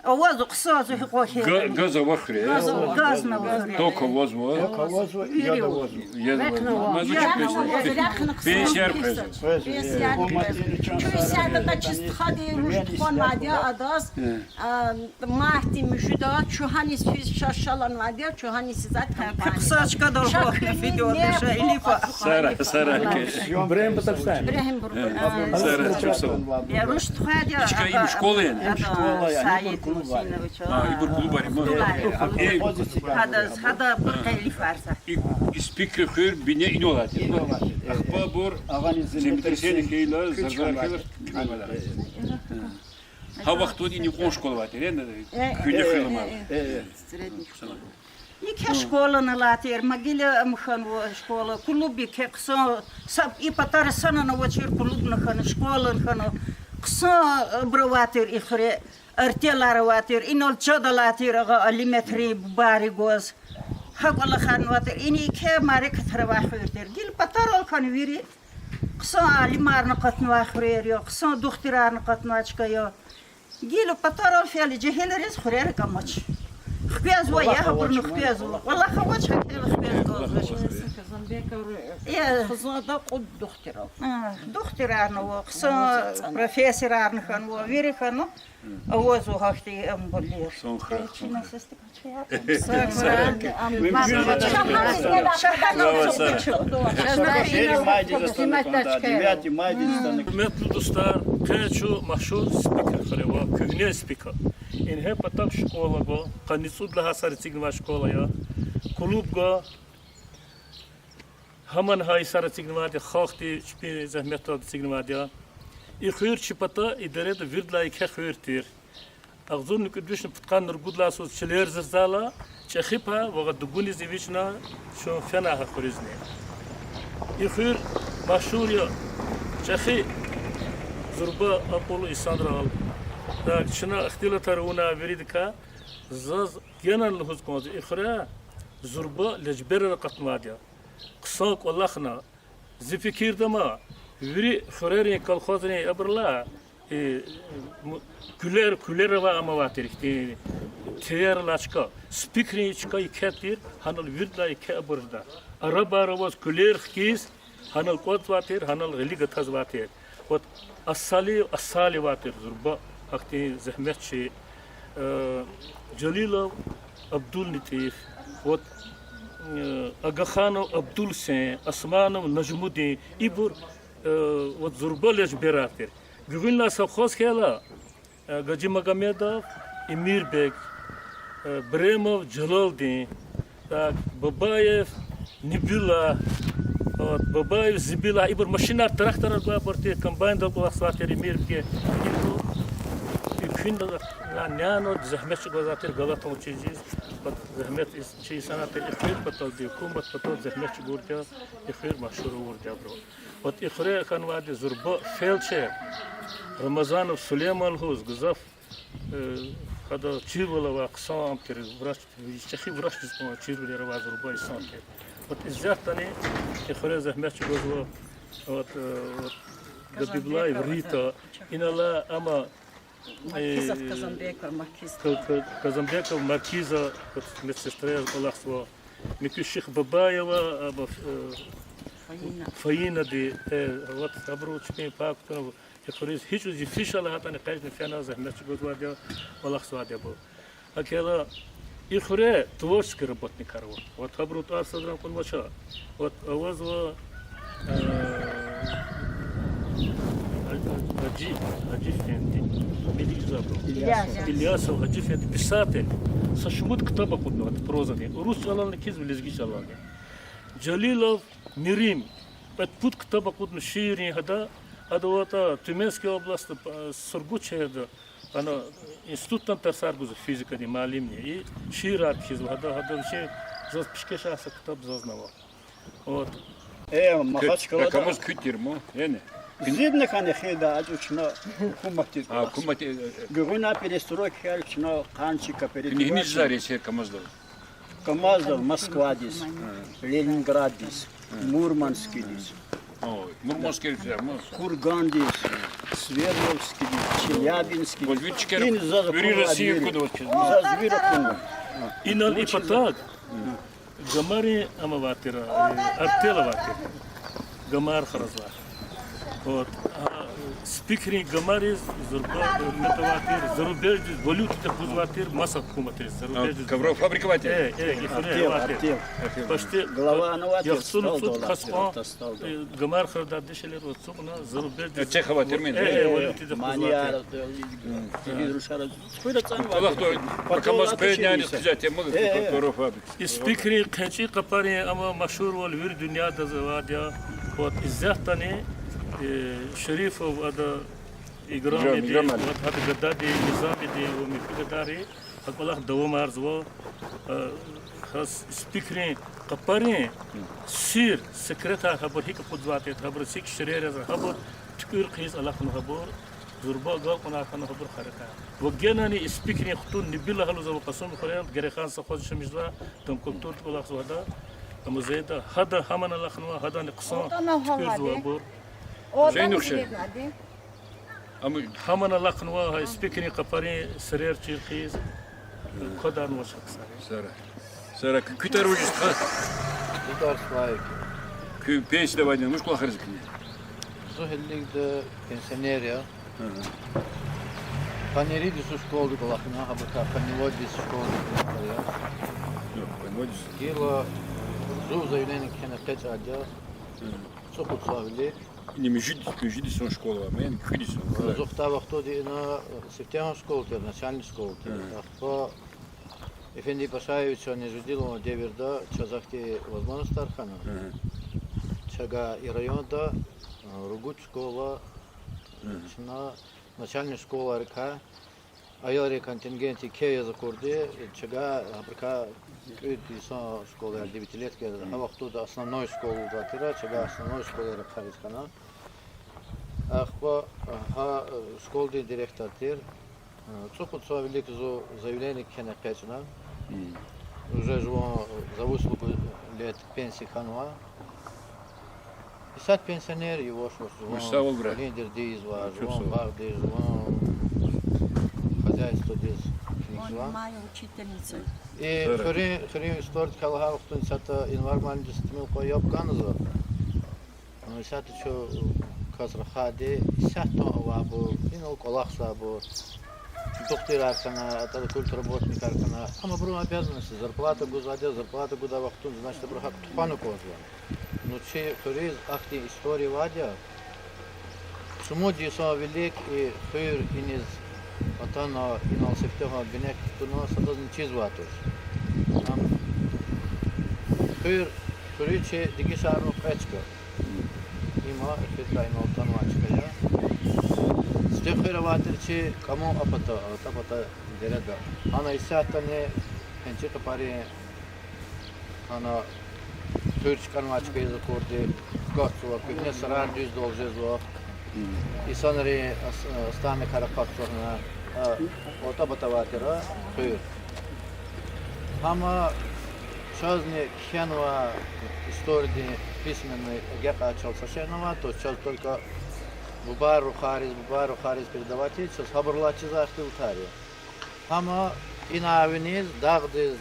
Ovazu qsozu qohi. Gaza vaxri. Gaz na vaxri. Toko voz mu? Kolhoz ya da voz. Pensiyar prez. Çuysada da çist khadi ruştxon vadiya adas mahti müşda çuhanis fiz şaşalan vadiya çuhanis zat kampanya. Qsaçka da video desha ilifa. Sara ke. Брем Батарстан. İbrahim Burgun. Sara çok sağ ol. Ya ruşt khadi. Çıka iyi şkola yani. Şkola yani. Ha, İbur kulu var mı? Hada burqayli farsa. İspikri xür bine inolat. Akba bur zemtreseni xeyla zargar xeyla. Ha vaxt o dini qon şkola var. Küne xeyla var. İki şkolana latir magile mxan o şkola klubi ke qsa sab i patar sanana vachir klubna khan şkolan khan qsa brovatir ikhre artelar vatir inol chodalatir alimetri bari goz haqala khan vatir ini ke mare khatra vaxirtir gil patarol khan viri qsa alimarna qatna vaxir yo qsa duxtirarna qatna chkayo gil patarol fiali jeheleris khrer kamach خبيز وياه برنو خبيز والله خواتش يا خزوده قد دخترو دختر انا وقصا بروفيسور انا كان ويري كانوا اوزو هاختي ام بولير Hürmetli dostlar, keçu mahşur spiker xareva, kühne spiker. In he patak şkola go, qanisud laha sarıcıgma şkola ya. Kulüp go, haman hay sarıcıgma diye xalqti şpi zahmet sarıcıgma diye. İxir çipata idare de virdla iki xirtir. Ağzun nüküdüşün pıtkanır gudla sos çiler zırzala, çexipa ve duguni zivişna şu fena xurizni. İxir mahşur ya, çexi zurba apolu isandra al. Da şuna ihtilatar ona veridika zaz genel huz koz ikhra zurba lejber qatmadiya qsak wallahna zifikir dama veri khurari kolkhozne abrla küler va amawatir teyer laçka spikri çka iketir hanal virdla ike abrda Araba was kuler kis hanal kot water hanal religat has water what asali water zurba akti zahmet shi Jalilov Abdul Nitif what Agakhano Abdul Sen Asmanov Najmudi Ibur what Zurbalesh Berater Gvilna Savkhoz Khela Gaji Magomedov Emir Bek Bremov Jalaldin Babayev Nibila Babayev Zibila Ibur Machina Tractor Porte combined of Water Emir Bek Nano Zahmet Gozater Galaton cheeses, but Zahmet is cheese and a but the Kumbat Patot Zahmet Gurja, if you're Mashur Jabro. But if Rekanwad is Zurba Felcher, Ramazan of Suleiman Hus, Guzaf had a chival of Aksan, Chechi brushes on a chival of Azurba Sanke. But is that any if Zahmet Gozwa or the Biblia Rita in Allah Ama. Казамбеков, Маркиза, медсестра Балахсова, Микуших Бабаева, Фаина, вот Абручки, Пактов, Хиз, Хичузи Фишала, Хатан, Кайзен, Фяназа, Мечгудвадя, Балахсвадябо. Акела Ихуре, творческий работник Арва. Вот Абрут Арсадрам Кунвача. Вот Авазва Ильясов, Аджиф, писатель, сашмут ктаба кудно, это проза. Рус алан кизм лезгич алан. Джалилов, Мирим, это пут ктаба кудно шири хада, адавата Тюменская область, Сургучеда, она институт там тарсаргуза физика не малимни и шират кизм хада вообще за пешкеша аса ктаб зазнавал. Вот. Махачкала. Кому скитермо, не? Видно, ханехеда, аджучно хумати. Кумати. Гуна перестройка херчно, ханчика перед. Не жари се камаздал. Камаздал, Москва дис, Ленинград дис, Мурманский дис. Ой, Мурманский дис, Курган дис, Свердловский дис, Челябинский. Вот видите, вери Россию куда вот. За звирокуну. Инал и потак. Гамари амаватира, артелаватира. Гамар харазва. Вот. Спикеры Гамарис, Метаватир, зарубежный, валюта Пузватир, масса куматир, зарубежный. Ковров фабрикователь. Артел. Почти. Голова новатир. Яхсун суд хаспа. Гамар храда дешелер вот сукна, зарубежный. Чехова термин. Валюта Мания, Рушара. Пока Москва не сказать, я могу ковров фабрик. И спикеры Качи Капари, ама Машур вал вир дуня дазавадя. Вот из-за тани Шерифов ада играми ди, вот ада гадади, низами ди, वो मिफिकदारी, अकबलाह दवा मार्ज वो खास स्पीकरें कपरें सिर सेक्रेटर खबर ही कपुद बातें खबर सिक शरीर खबर ठुर खीस अल्लाह को खबर ज़ुर्बा गाव को ना खाना खबर खरका वो ज्ञानी स्पीकरें खुद निबिला हलो जब कसम करें गरे खान सखोज शमिज़ला तुम कुतुर को लाख ज़वादा मुझेदा हद हमन अल्लाह खनवा हदा निक़सान ठुर ज़वाबर Зейнухше. Хамана лахнва спикеры капари срер чирхиз кодан вошак сара. Сара китар ужис ха. Китар слайк. Ку пенсия давай, ну школа харизкни. Зохеллик де пенсионерия. Панери дис школы лахна, хабата паневод дис школы. Ну, паневод. Кила зу заявление кена печа адя. Сохут славили. Не межди сон школа, а мен хидисон. Зохта вахто ди на септембр школы, начальник школы. Ахпа Efendi Paşaевич он ежедневно деверда чазахти возможность тархана. Чага и районда ругут школа, начальник школа река, айори контингенти кея закурди, чага априка Исон школы 9-летки, а вахто да основной школы затира, чага основной школы рекхарискана. Ахпа школы директор тир. Цухот са велико заявление кена печена. Уже живу за услугу лет пенсии ханва. 50 пенсионер его что живу. Лидер диз ва, живу бах диз, живу хозяйство диз. Он маю учительницу. И хрен история калха вахтун сата инварман дистмил кояп канза. Ну сата чо казра хаде сата авабу инол колахса бу. Доктор аркана, это культура работник аркана. Ама бру обязанности, зарплата гузаде, зарплата гуда вахтун, значит бру хак тупану козла. Но че хрен ахти история вадя. Шумоди со велик и хыр иниз Atana inal septeha binek tuna sadazın çiz vatos. Am hırçe digi sarno kaçka. İma fitla inal tanma çıkaya. Ste hıra vatirçe kamu apata dereda. Ana isata ne pençe kapari ana hırç kanma çıkaya zakordi. Gatsu vakne sarar düz doljezo. İnsanları stane karakat sonra ota batavатера хыр. Ama çözne кхенва истории письменной гека чалсашенова, то сейчас только бубару харис передаватель, сейчас хабарлачи захты утари. Ama инавниз дагдиз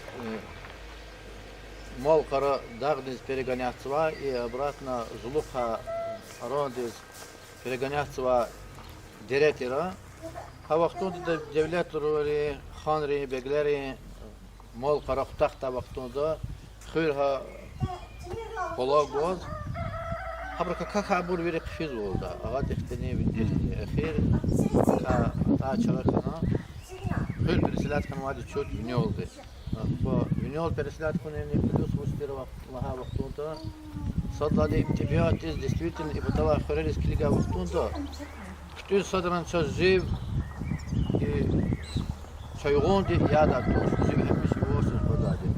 молкара дагдиз перегоняцва и обратно зулуха рондиз перегоняцва директора. Ha vaxtında devlet roli, xanri, begleri, mal qaraktakta vaxtında xür ha kolak boz. Habraka kakabur veri qifiz oldu. Ağa dixtini bildirdi. Xir ta çarıqana xür perisilat kanvadi çok ünlü oldu. Bu ünlü ol perisilat kanvadi plus mustira vaxtında sadladı imtibiyat iz действительно и потала xüreriz kiliga vaxtında Tüy sadran çözüv çayğondi yada tüzüv hepsi olsun badadi.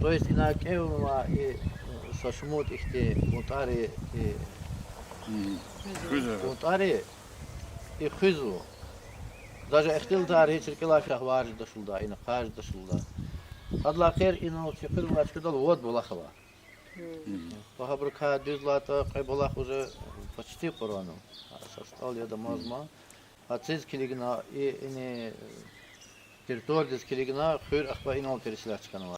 То есть инакевма и сашмут ихте мутари и хызу. Даже ихтил тари чиркила шахвар дошулда, ина хаж дошулда. Адла хер ина чиркил вачкадал вот булахова. Пахабрука дюзлата кайбулах уже почти корону. Состал я домазма. Ациз килигна и не территория килигна хыр ахба инал переселяч канала.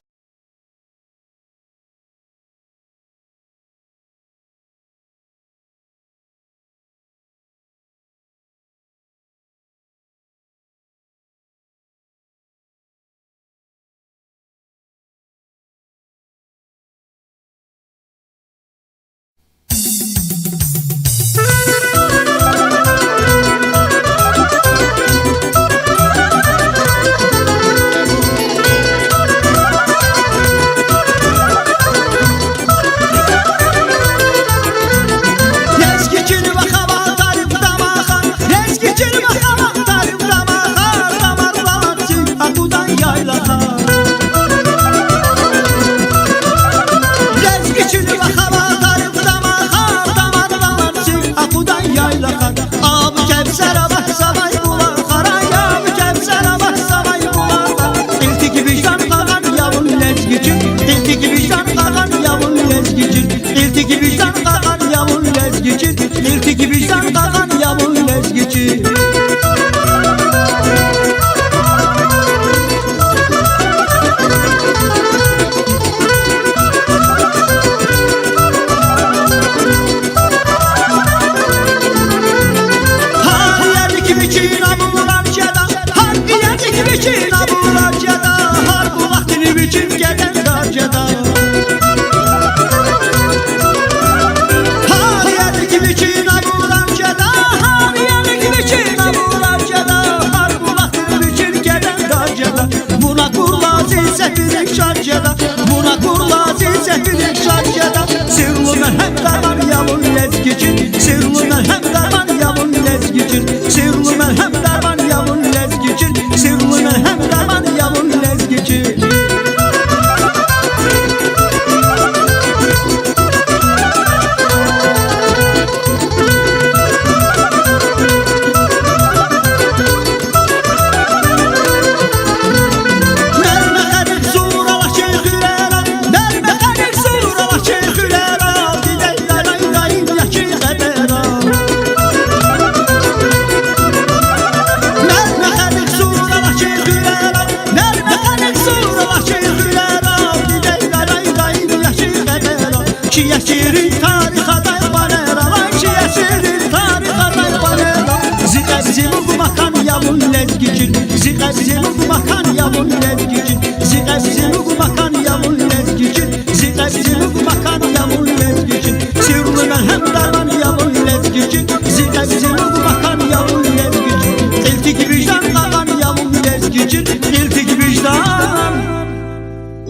Ziqabzilu makan yavun lezgicin Ziqabzilu makan yavun lezgicin Ziqabzilu makan yavun lezgicin Sirru merhem daman yavun lezgicin Ziqabzilu makan yavun lezgicin İltik vicdan qalan yavun lezgicin İltik vicdan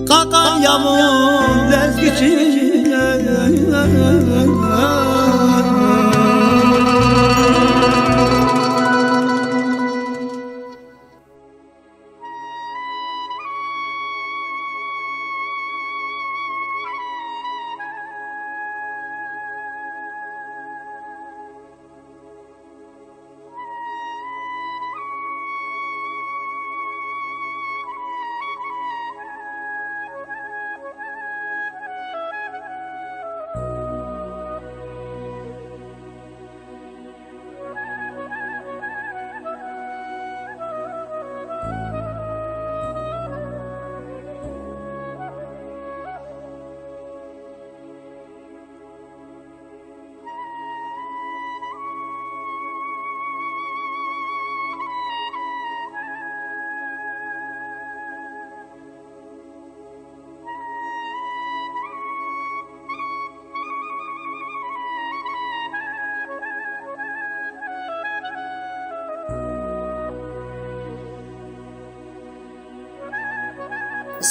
qalan yavun lezgicin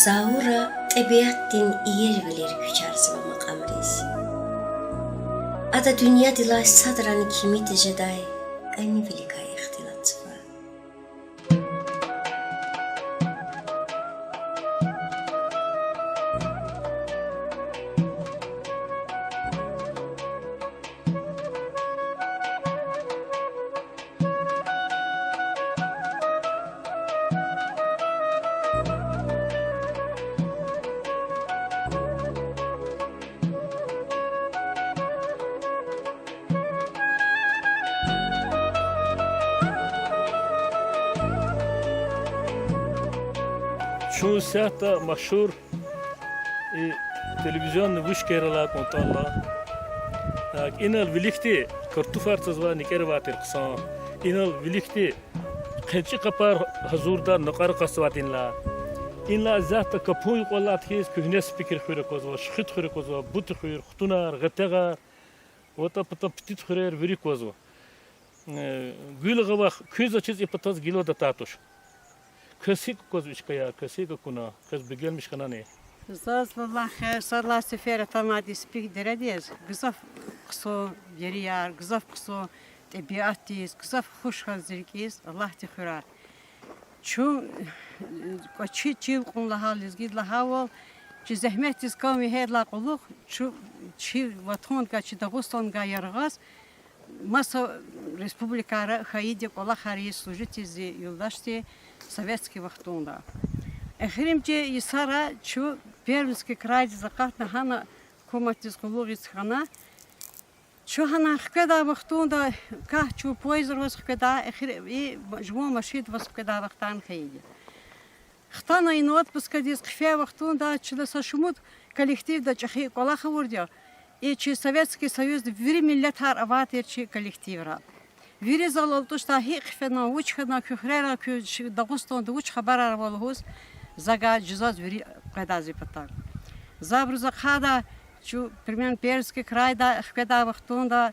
Zaura tabiatin yer bilir küçerse o makamriz. Ada dünya dilay sadran kimi teceday aynı velikay ihtilat var. Şu siyahta meşhur televizyon vuş kerala kontalla. İnal birlikte kartufarsız var niker vatir kısa. İnal birlikte kıçı kapar hazurda nokar kasvatinla. İnla zaten kapuy kollat his kühnes fikir khire kozva, şıt khire kozva, but khire, xtunar, gtegar. Ota pata petit khire veri kozva. Gül gava küz açız ipataz gilo da tatuş. Kasik kozviçkaya, kasik kuna, kız begelmiş kana ne? Zaz vallahi sarla sefere tamadi spik derediz. Gızaf kıso yeri yar, gızaf kıso tabiatiz, gızaf hoş hazırkiz. Allah tihra. Şu çil kunla haliz gidla haval. Çi zahmetiz kavmi hedla quluq. Çi vatan ka çi Dağıstan ka yarğaz. Masa Республикара хаиди кола хари служить из юлдашти советский вахтунда. Эхримче Исара чу Пермский край закатна хана коматис кулугис хана. Чу хана хкеда вахтунда ка чу поезер вас хкеда эхри и жмо машит вас хкеда вахтан хаиди. Хтана ин отпуска дис хфе вахтунда чуда сашумут коллектив да чахи кола хавурдя. И чи Советский Союз вири милләтар аватерчи коллективра. Вири залолтуш та хикфена учхна kührera kü Dağıstan da uç haber arvalhus zaga cüzaz viri qadazi patar. Zabruza khada şu примерно Пермский крайда хкада вахтунда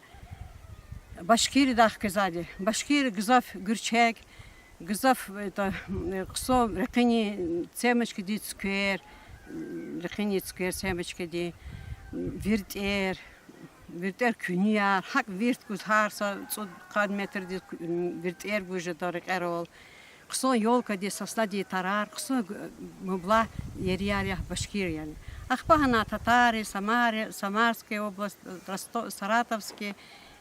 Башкир да хказади. Башкир гзаф гürçek гзаф это qso рекини цемечки дит сквер рекини сквер цемечки ди Virter künyar, hak virt kuz harsa, so kad metr di virter guje darik erol. Qso yolka di sasla di tarar, qso mubla yeriyar yah Bashkir yani. Akhbahana Tatari, Samarske oblast, Saratovski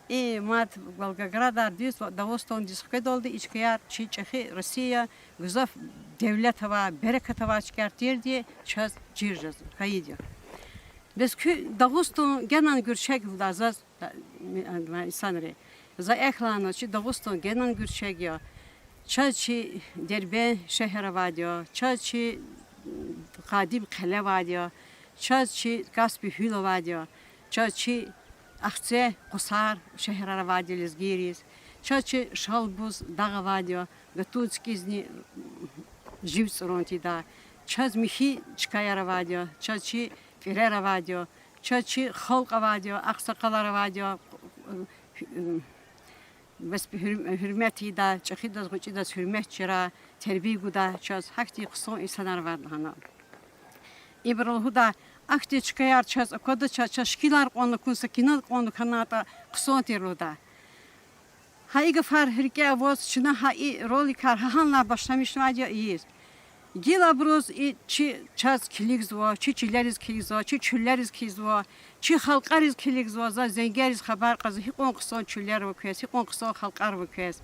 и мат Волгограда дис Дагыстан дис хедолды ичкияр чичхи Россия гзаф devletava bereketava çıkartırdı çaz circaz kayıdı. Biz ki Dağıstan genan gürçek lazaz insanları. Za ehlana çi Dağıstan genan gürçek ya. Çaçi derbe şehre vadiyo, çaçi qadim qale vadiyo, çaçi gasbi hülo vadiyo, çaçi Ахце, Кусар, шехрара вадилис гирис, Чачи шалбуз дагавадио, гатуцкизни живцронти да. Чаз михи чкаяравадио, чачи фиреравадио, чачи халкавадио, аксакаларавадио, بس hürmeti da, çekidas güçidas hürmet çira, terbiye guda, çaz hakti kısa insanlar var hana. İbrahim da akti çıkayar çaz, koda çaz şkilar konu kunsa kinal konu kanata kısa tirloda. Hayge far hirke avaz çına hay roli kar hanla başlamış vaca iyiyiz. Gila bruz çi çaz kilik zwa, çi çileriz kilik zwa, çi çülleriz kilik zwa, çi halqariz kilik zwa, za zengeriz xabar qazı hiqon qısa çüller ve kös, hiqon qısa halqar ve kös.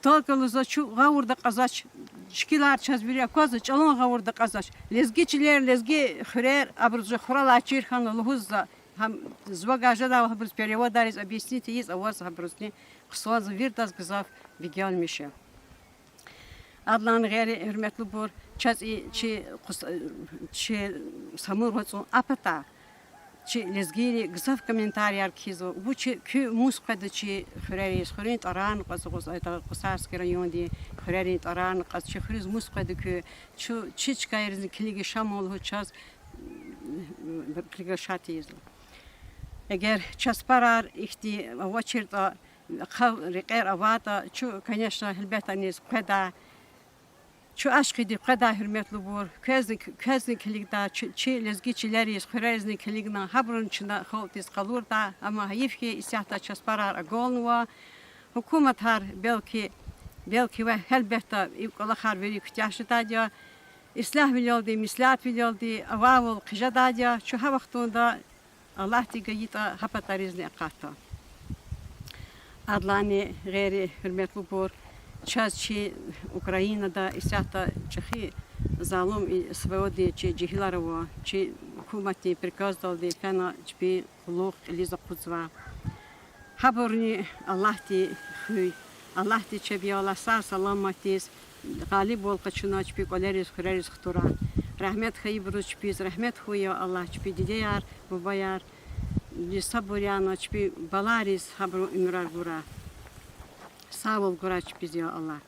Dalgalıza çu gavurda qazaç, şkilar çaz bir yakazı çalon gavurda qazaç. Lezgiçiler lezgi xrer abruz xral açir xan lhuzza. Ham звагажа да хабрус переводариз объясните из аваз хабрусни qısa virdas gızaf vigelmişe. Adlan gayri hürmetli bor çaz çi samur hoçun apata çi lezgiri gısaf komentariyar kizo bu çi kü muskada çi xureri xurin taran qas ayta qasarski rayondi xureri taran qas çi xuriz muskada kü çi çkayrizin kiligi şamol ho çaz kligi eğer çasparar ihti vaçirda riqer avata çu конечно elbette niz qada Çu aşkıdı qada hürmetli bor. Közün kiligda çi lezgiçileriz xurezin kiligna habrun çına xaltiz qalur da ama hayifki isyahta çasparar agolnuva. Hukumet har belki ve elbette ivqala har veri kutyaşı da islah viloldi, mislat viloldi, avavul qija da çu ha vaxtunda Allah tigayita hapatarizne qatta. Adlani gayri hürmetli bor. Час чи Україна ісята чехи залом і свободи чи джихіларово чи хумати приказ далди фена чпі лох ліза кузва хаборни Аллахти хуй Аллахти чеби Аллах саламатис غالب ول قچنا چپی کولریز خریز خطورا رحمت خی بروز چپی رحمت خویا الله چپی دیار و بیار صبریانا چپی بالاریز خبر امرار گورا Sağ ol Guraç biz ya Allah.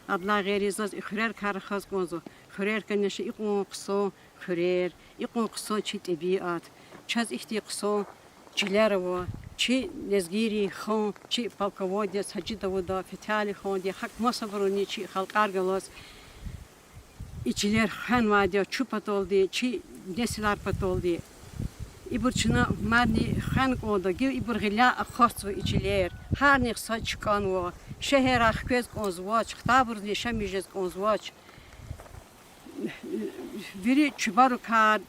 Adla gerizaz xürer karxaz gonzo. Xürer kanışı iqon qso xürer. İqon qso çi tabiat. Çaz ihti qso çilerovo. Çi lezgiri xon çi palkovodya sacidovoda fetali xon diye hak masabroni çi halqar galos. İçiler xan vadiya çupat oldu. Çi nesilar pat oldu. İburçuna madni xan qoda gil iburgila aqos ve içiler. Her ne saç kanvo. Şehir akköz konzvaç, xtabur ne şemijez konzvaç. Biri çubaru kar,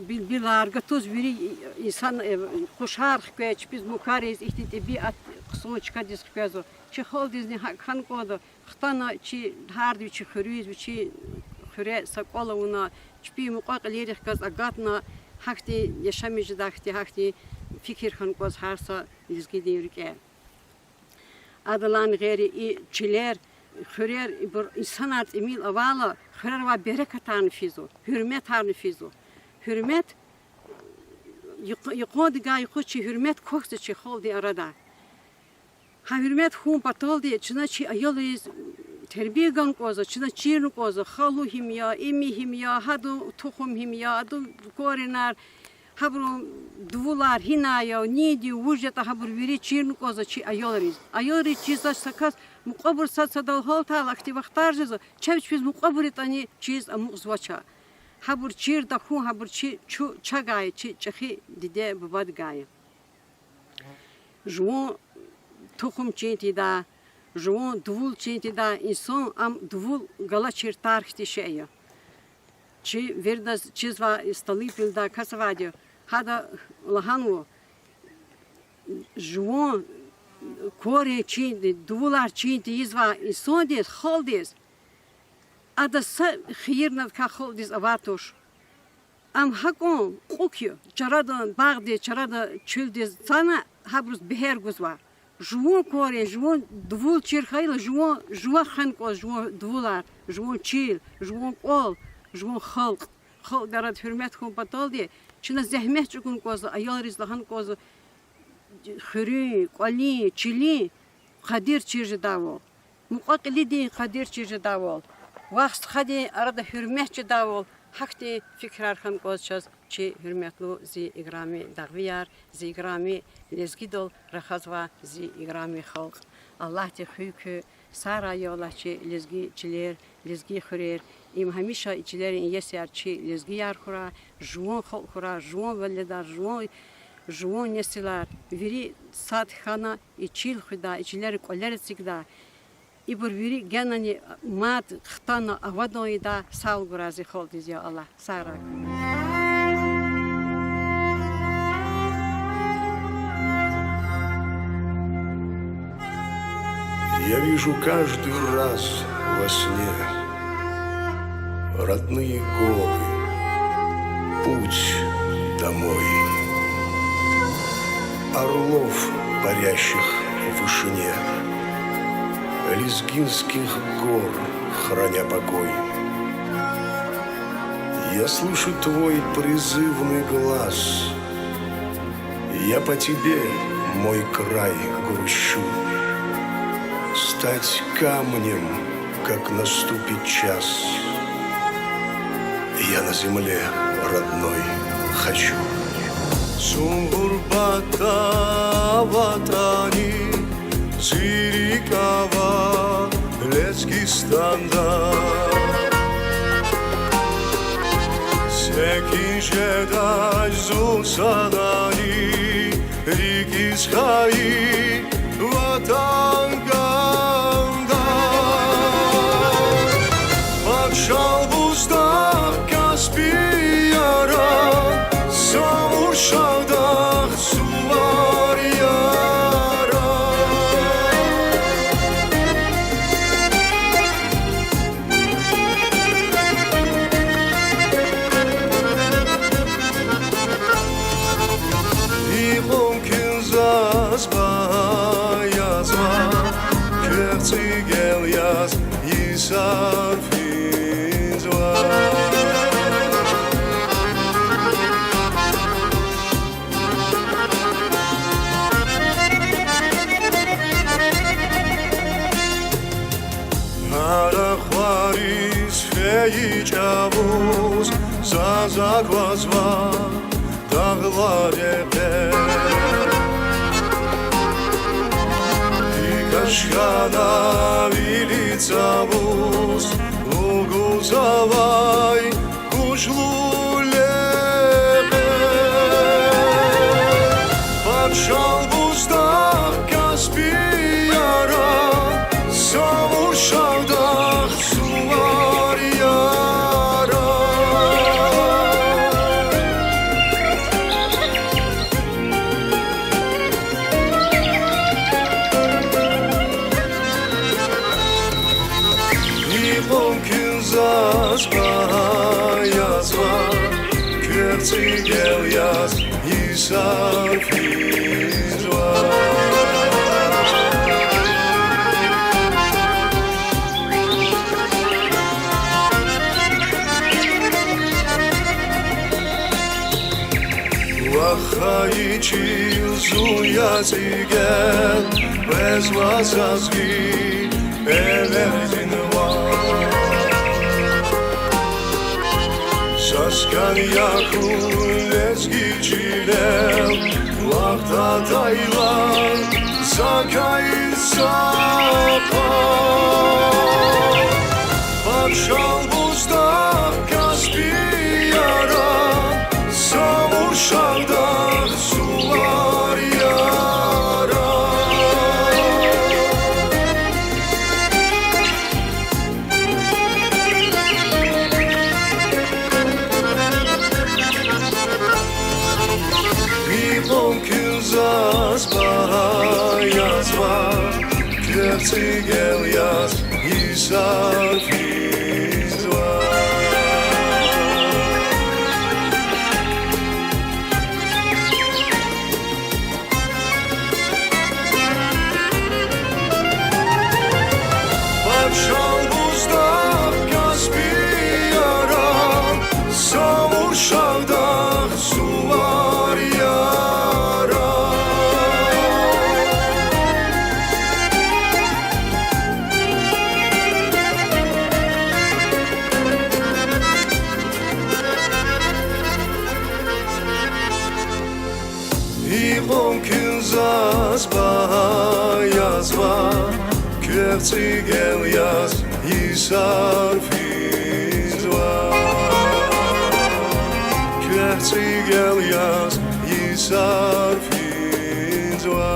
bilar gatuz biri insan kuşar xköç biz mukariz ihti bi at qsoç kadis xközo. Çi holdiz ne xan qoda. Xtana çi hardi çi xuriz çi xure sakola una çpi muqaqleri xkaz agatna hakti yaşamijez dakti hakti fikir xan qoz harsa lizgi devrike. Adılan gayri çiler, xürer insanlar emil avala, xürer ve bereket harnifizo, hürmet harnifizo. Hürmet, yıkod gay koçi hürmet koksa çi holdi arada. Ha hürmet hum patoldi, çına çi ayoliz terbiye gan koza, çına çirnu koza, halu himya, emi himya, hadu tohum himya, hadu korinar. Habru duvular hinaya nidi vujeta habru veri çirnu koza çi ayolariz. Ayolariz çiz sakas muqabur sadal halta akti vaqtarjez. Çevç biz muqabur etani çiz amuzvaça. Habur çir da hu habur çi çu çagay çi çxi dide babad gay. Jwo tohum çenti da jwo duvul çenti da insan am duvul gala çirtar xti şeyya. Çi verdas çizva stalipil da kasavadio. Hada lahanvo jwon kore çindi duvular çindi izva insondes holdes ada sa khirna ka holdes avatosh am hakon kokyo çaradan bağde çarada çöldes sana habrus beher guzva jwon kore jwon duvul çirkhayla jwon khan ko jwon duvular jwon çil jwon kol jwon halk xalq darat hürmet kon patoldi Çına zahmet çukun kozu, ayol rizlahan kozu, xürü, qoli, çili, قدیر چیز داول مقاقلی دی قدیر چیز داول وقت خدی ارد حرمت چی داول حقی فکر خم قوزشز چی حرمتلو زی اگرامی دعویار زی اگرامی لزگی دل رخص و زی اگرامی خلق الله تخیل که سارا یالا چی لزگی چلیر لزگی خوریر یم همیشه چلیر این یسیار چی لزگی یار خورا جوان خلق خورا جوان ولدار جوان نسلار ویری سات خانه چیل خدا چلیر کولر سیگدا ای بر ویری گنانی ماد خطانا آوادوی دا سال گرازی خال دیزیا الله سارا Я вижу каждый раз во сне родные горы, путь домой, орлов, парящих в вышине, лезгинских гор, храня покой. Я слышу твой призывный глаз, я по тебе, мой край, грущу. Стать камнем, как наступит час, я на земле родной хочу. Сумбурбата ватани, Сирикава, Лезгистанда. Секинжедай зусадани, Ригисхаи, Ватанганда. Патшал буздах Каспияра, Самуршавдах сувар яра. И мумкин зазба Цигел яз и сарфизва. Арахварис феи чавуз зазагвазва дагладепе. Кашкана вилица вуз, лугу завай, кушлу лепе. Патшал буздах Каспияра, Самуршавдах сувар яра. Yazma, Kürtzigel yaz, Yisafizwa. Вахаичил зуязигел, без вазазги, эвердинва. Саскан яху лезги чилел, вахта тайлан, закай сапа. Патшал буздах Каспияра, Самуршавдах сувар яра. Yazma, Kürtzigel yaz, Yisafizwa. Патшал буздах Каспияра, Самуршавдах сувар яра. Moskva Kürzi gelias Yisar Fizwa Kürzi gelias Yisar Fizwa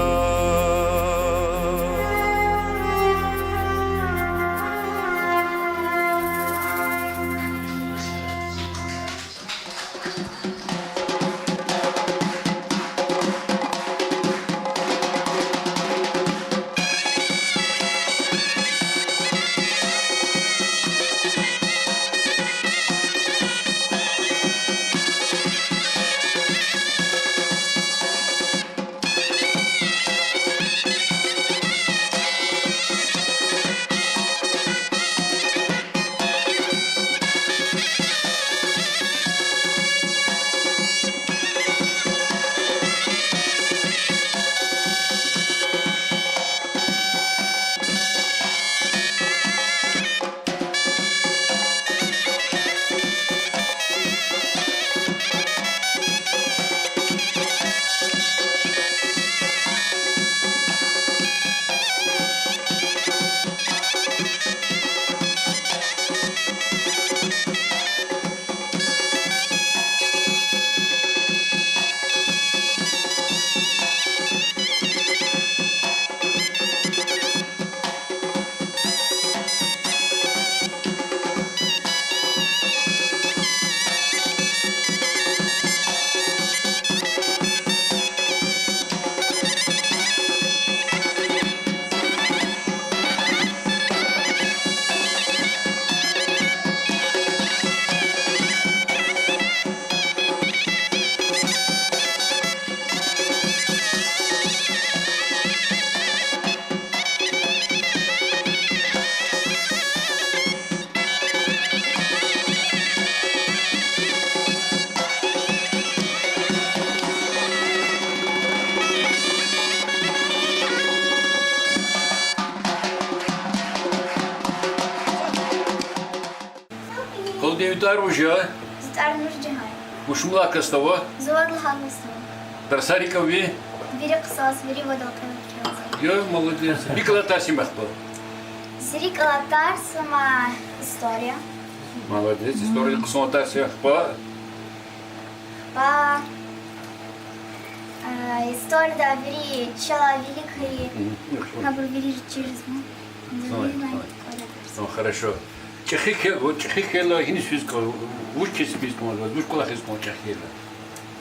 Вітаю уже. Здравствуй, Джихай. Ушмла кастова. Зоагл Хагнестон. Тарсарикови. Вирик Сас, Вири Водокрын. Я молодец. Николата Симахпа. Зрик Алатар, сама история. Молодец. История Кусонатар Симахпа. Па история да Вири Чала Великой. Набор Вири через Ну хорошо. Чехихела хинисвизко. Вучки списко, вучкола хиско чехила.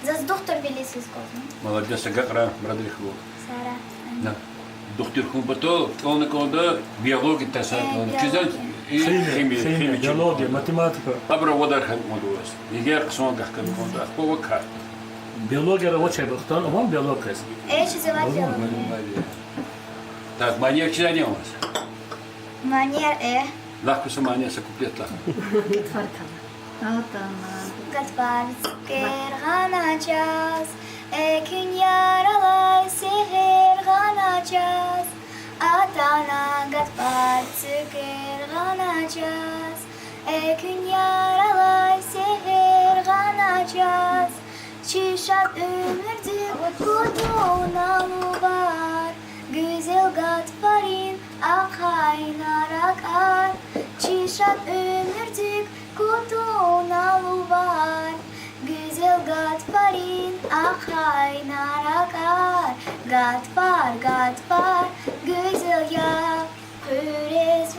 За доктор Велисвизко. Молодец. Гакра Брадриху. Сара. Да. Доктор Хумбато, он кода биология тасадон. Чизан химия, биология, математика. Абра водар хан модуас. Игер ксон гахкан конда. Повка. Биология рабочая бахтан, он биология. Чизела биология. Так, маньяк чизане у вас. Маньяк Лахку самания са куплет лах. Gatvar ganacağız, ekün yaralay seher ganacağız. Adana gatvar ganacağız, ekün yaralay seher ganacağız. Çişat ömürdük kutuna var, güzel gatvarin akaynar akar. Çişat ömürdük kutuna var, güzel gatvarin akaynar akar. Gatvar, güzel ya, hüres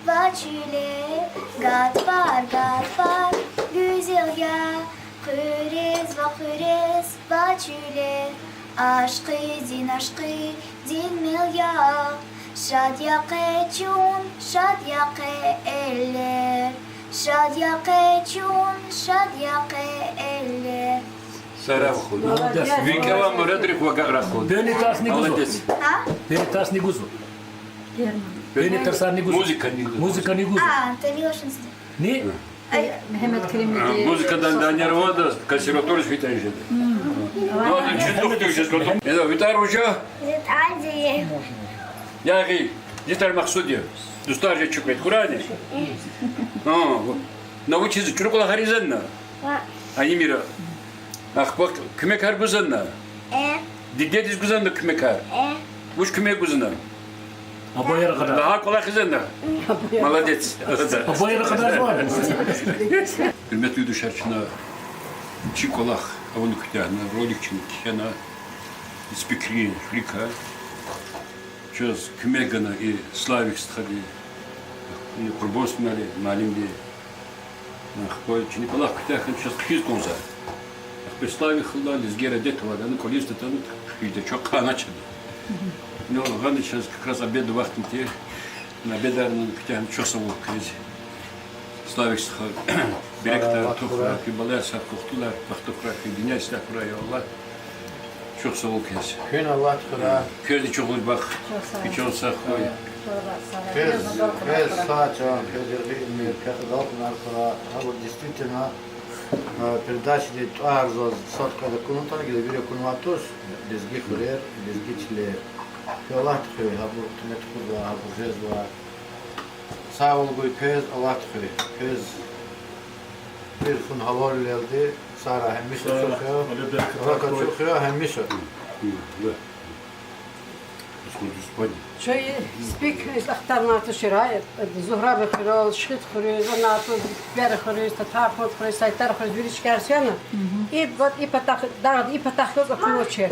va çile. Gatvar, güzel ya, hüres va çile. Aşkı din milya, şadyak çun, şadyak eller. Şadyak eller. Сара ход. Викава мурадрих вагара ход. Бени тас не гузо. Молодец. Бени тас не гузо. Beni tersan ne guzul? Muzika ne guzul? Te Milošinski. Ni? Mehmet Krimli. Muzikadan Daniel Voda, konservatuar Svitajan žede. No, da često tüksüz kotum. Edo, vitar uca? Vitar Yağı, gitar maksudi. Dostarca çıkmet Kur'an'ı. No, çizi çurukla harizanna. Ani mira. Ah bak, kime kar guzanna? Didye diz guzanna kime kar? Уж кме кузна. Обояра kadar. Daha kolay kızın. Молодец. Обояра kadar var. Hürmetli düşerçina çikolak avunu kütahına rolikçin kena спикри флика. Чёс кмегана и славик стхади. И пробосмали малинди. Хой чиниколах kütahın чёс киз гонза. Славик хлал из гера детова, да, ну количество там видите, чё канача. Ну, ладно, сейчас как раз обед вахтим те. На обедарном kütahın чёсову криз. Славик стхал. Беректа тухра, кибалеса тухтулар, бахтухра, кидиняйста хура, я Аллах. Çok sağ ol kes. Kün Allah tıkıra. Közde çok ol bak. Hiç olsa koy. Köz saça, köz ilmi, köz altınlar kıra. Ha bu действительно передачи де туарзо сотка да кунутан гиде бире кунватус, лезги хурер, лезги чле. Allah tıkıyor, ha bu tümet kurda, ha bu jez var. Sağ ol bu köz Allah tıkıyor. Köz bir fun halol geldi. Sara hemmiş çıkıyor. Raka çıkıyor hemmiş. شوي سبيك اختار ناتو شراي زهرة بخيرال شخيط خريز ناتو بير خريز تتعرفون خريز سايتر خريز بيريش كارسيانا إي بتاخ دارد إي بتاخ لوك كلوشة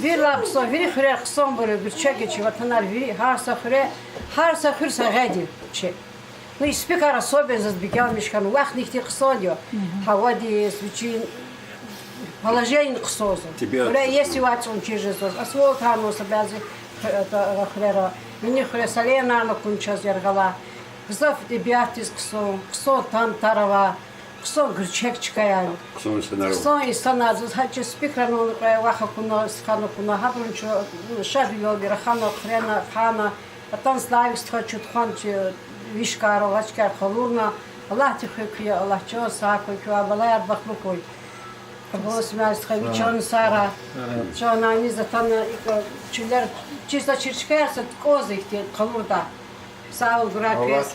بير لابسون بيري خير خصم برو برشة كي وطنار بيري هار سخر سغادي شيء ну и спикар особенно забегал мешками вах нихти қсодио хавади свичин положение қсозу ура есть ситуация через асвол тану собязи это хрера мне хре салена на кунчас яргала зав дебиатис қсо там тарава қсо грчекчкая қсо и станаз хочу спикар ну ваха куно схану куно хабрунчо шабио бирахано хрена хана а там славист хочу тханчи вишкар, лачкар, халурна, Allah tühüküyor, Allah çok sağ koyuyor, Allah'a bakma koy. Kabus mesxevi çon sara, çon ani zaten çiller çizda çirçkaysa kozikti kalurda. Sağ ol bırakıyoruz.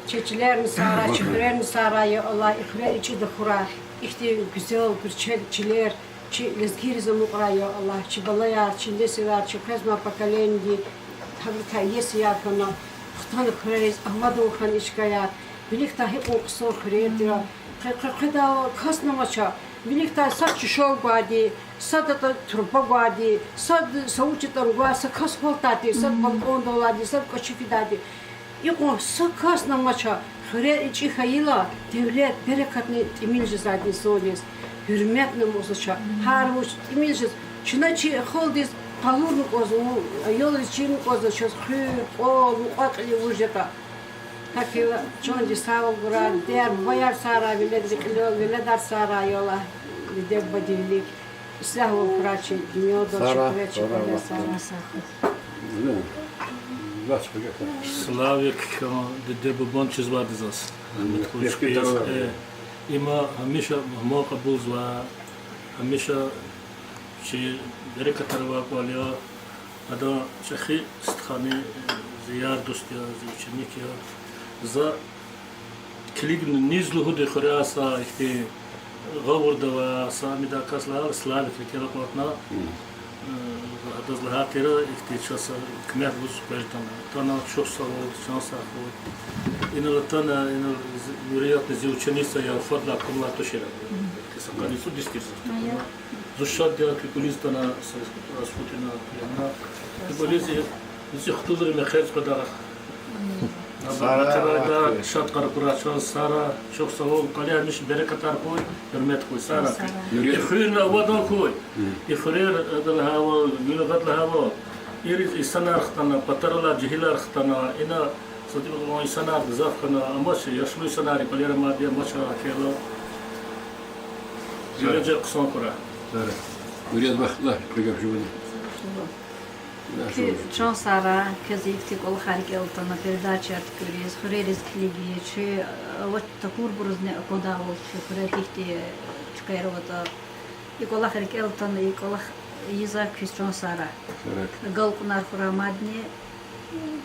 Çiçler mi sara, çiçler mi sarayı Allah ihre içi de kura. İşte güzel bir çiçler, lezgir zamukayı Allah çibalaya, çillesi var, çikezma pakalendi. Tabii ki yesi yakına. Хтан хрейс Ахмаду хан ишкая билихта хип оқсор хрейдира хида каснамача билихта сачи шолгади садата турбагади сад саучитан гуаса касхолтати сад балкондолади сад кочифидади иқо сакаснамача хрей ичи хайла девлет берекатни имилжизади солис hürmetli olsa harmuş imiljiz çinaçi holdis Kalurnu kozu, yol için kozu, şöz hüp, ol, akli vurjeta. Taki çoğunca sağ gura, der bayar sara, vile dar sara yola, vide badivlik. İslah ol kuraçı, dünyada çıkıveçi, vile sara sakı. Slavik, de bubon çizva dizas. Ima hamisha muqabul zwa, hamisha şey درك تروا قاليا هذا شخي استخاني زيار دوستيا زيچنيكيا ز كليب نيزلو هدي خراسا اختي غور دوا سامدا كاسلا سلالك كده قطنا هذا زلهاتيرا اختي شاس كمر بوس بلتنا تانا شو صار شانس اخو ان لتنا ان يريات زيوچنيسا يا فضل كلها تشيرا كسكاني سو ديستيرس Зушат делать кулиста на расфутина, на кулисе, здесь кто-то мне херц подарок. Сара, шат карпурачон, Сара, шок салон, коля миш берекатар кой, хермет кой, Сара. И хрир на водан кой, и хрир далхаво, гюлгат лхаво, ирис исанар хтана, патарла джихилар хтана, ина сотим мо исанар завкана, амош, яшлу исанари, коля мадия моша кело. Юрежа ксон кора. Уряд бахла, пригав живони. Чон сара, кезикти кол харгелта на передаче открылись, хрелись книги, че вот такур брузне кодавол, че хретихти чкайровата. И кола харгелта и кола язык чон сара. Галкунар хурамадни,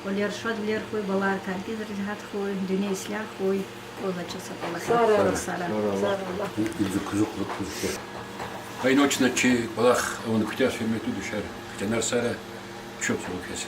колер шот влер хуй балар каргизр хат хуй, дюней слях хуй, кола часа кола сара. Ay noçna çi balak onu kütüş filmi tu düşer. Kenar sara çok kez.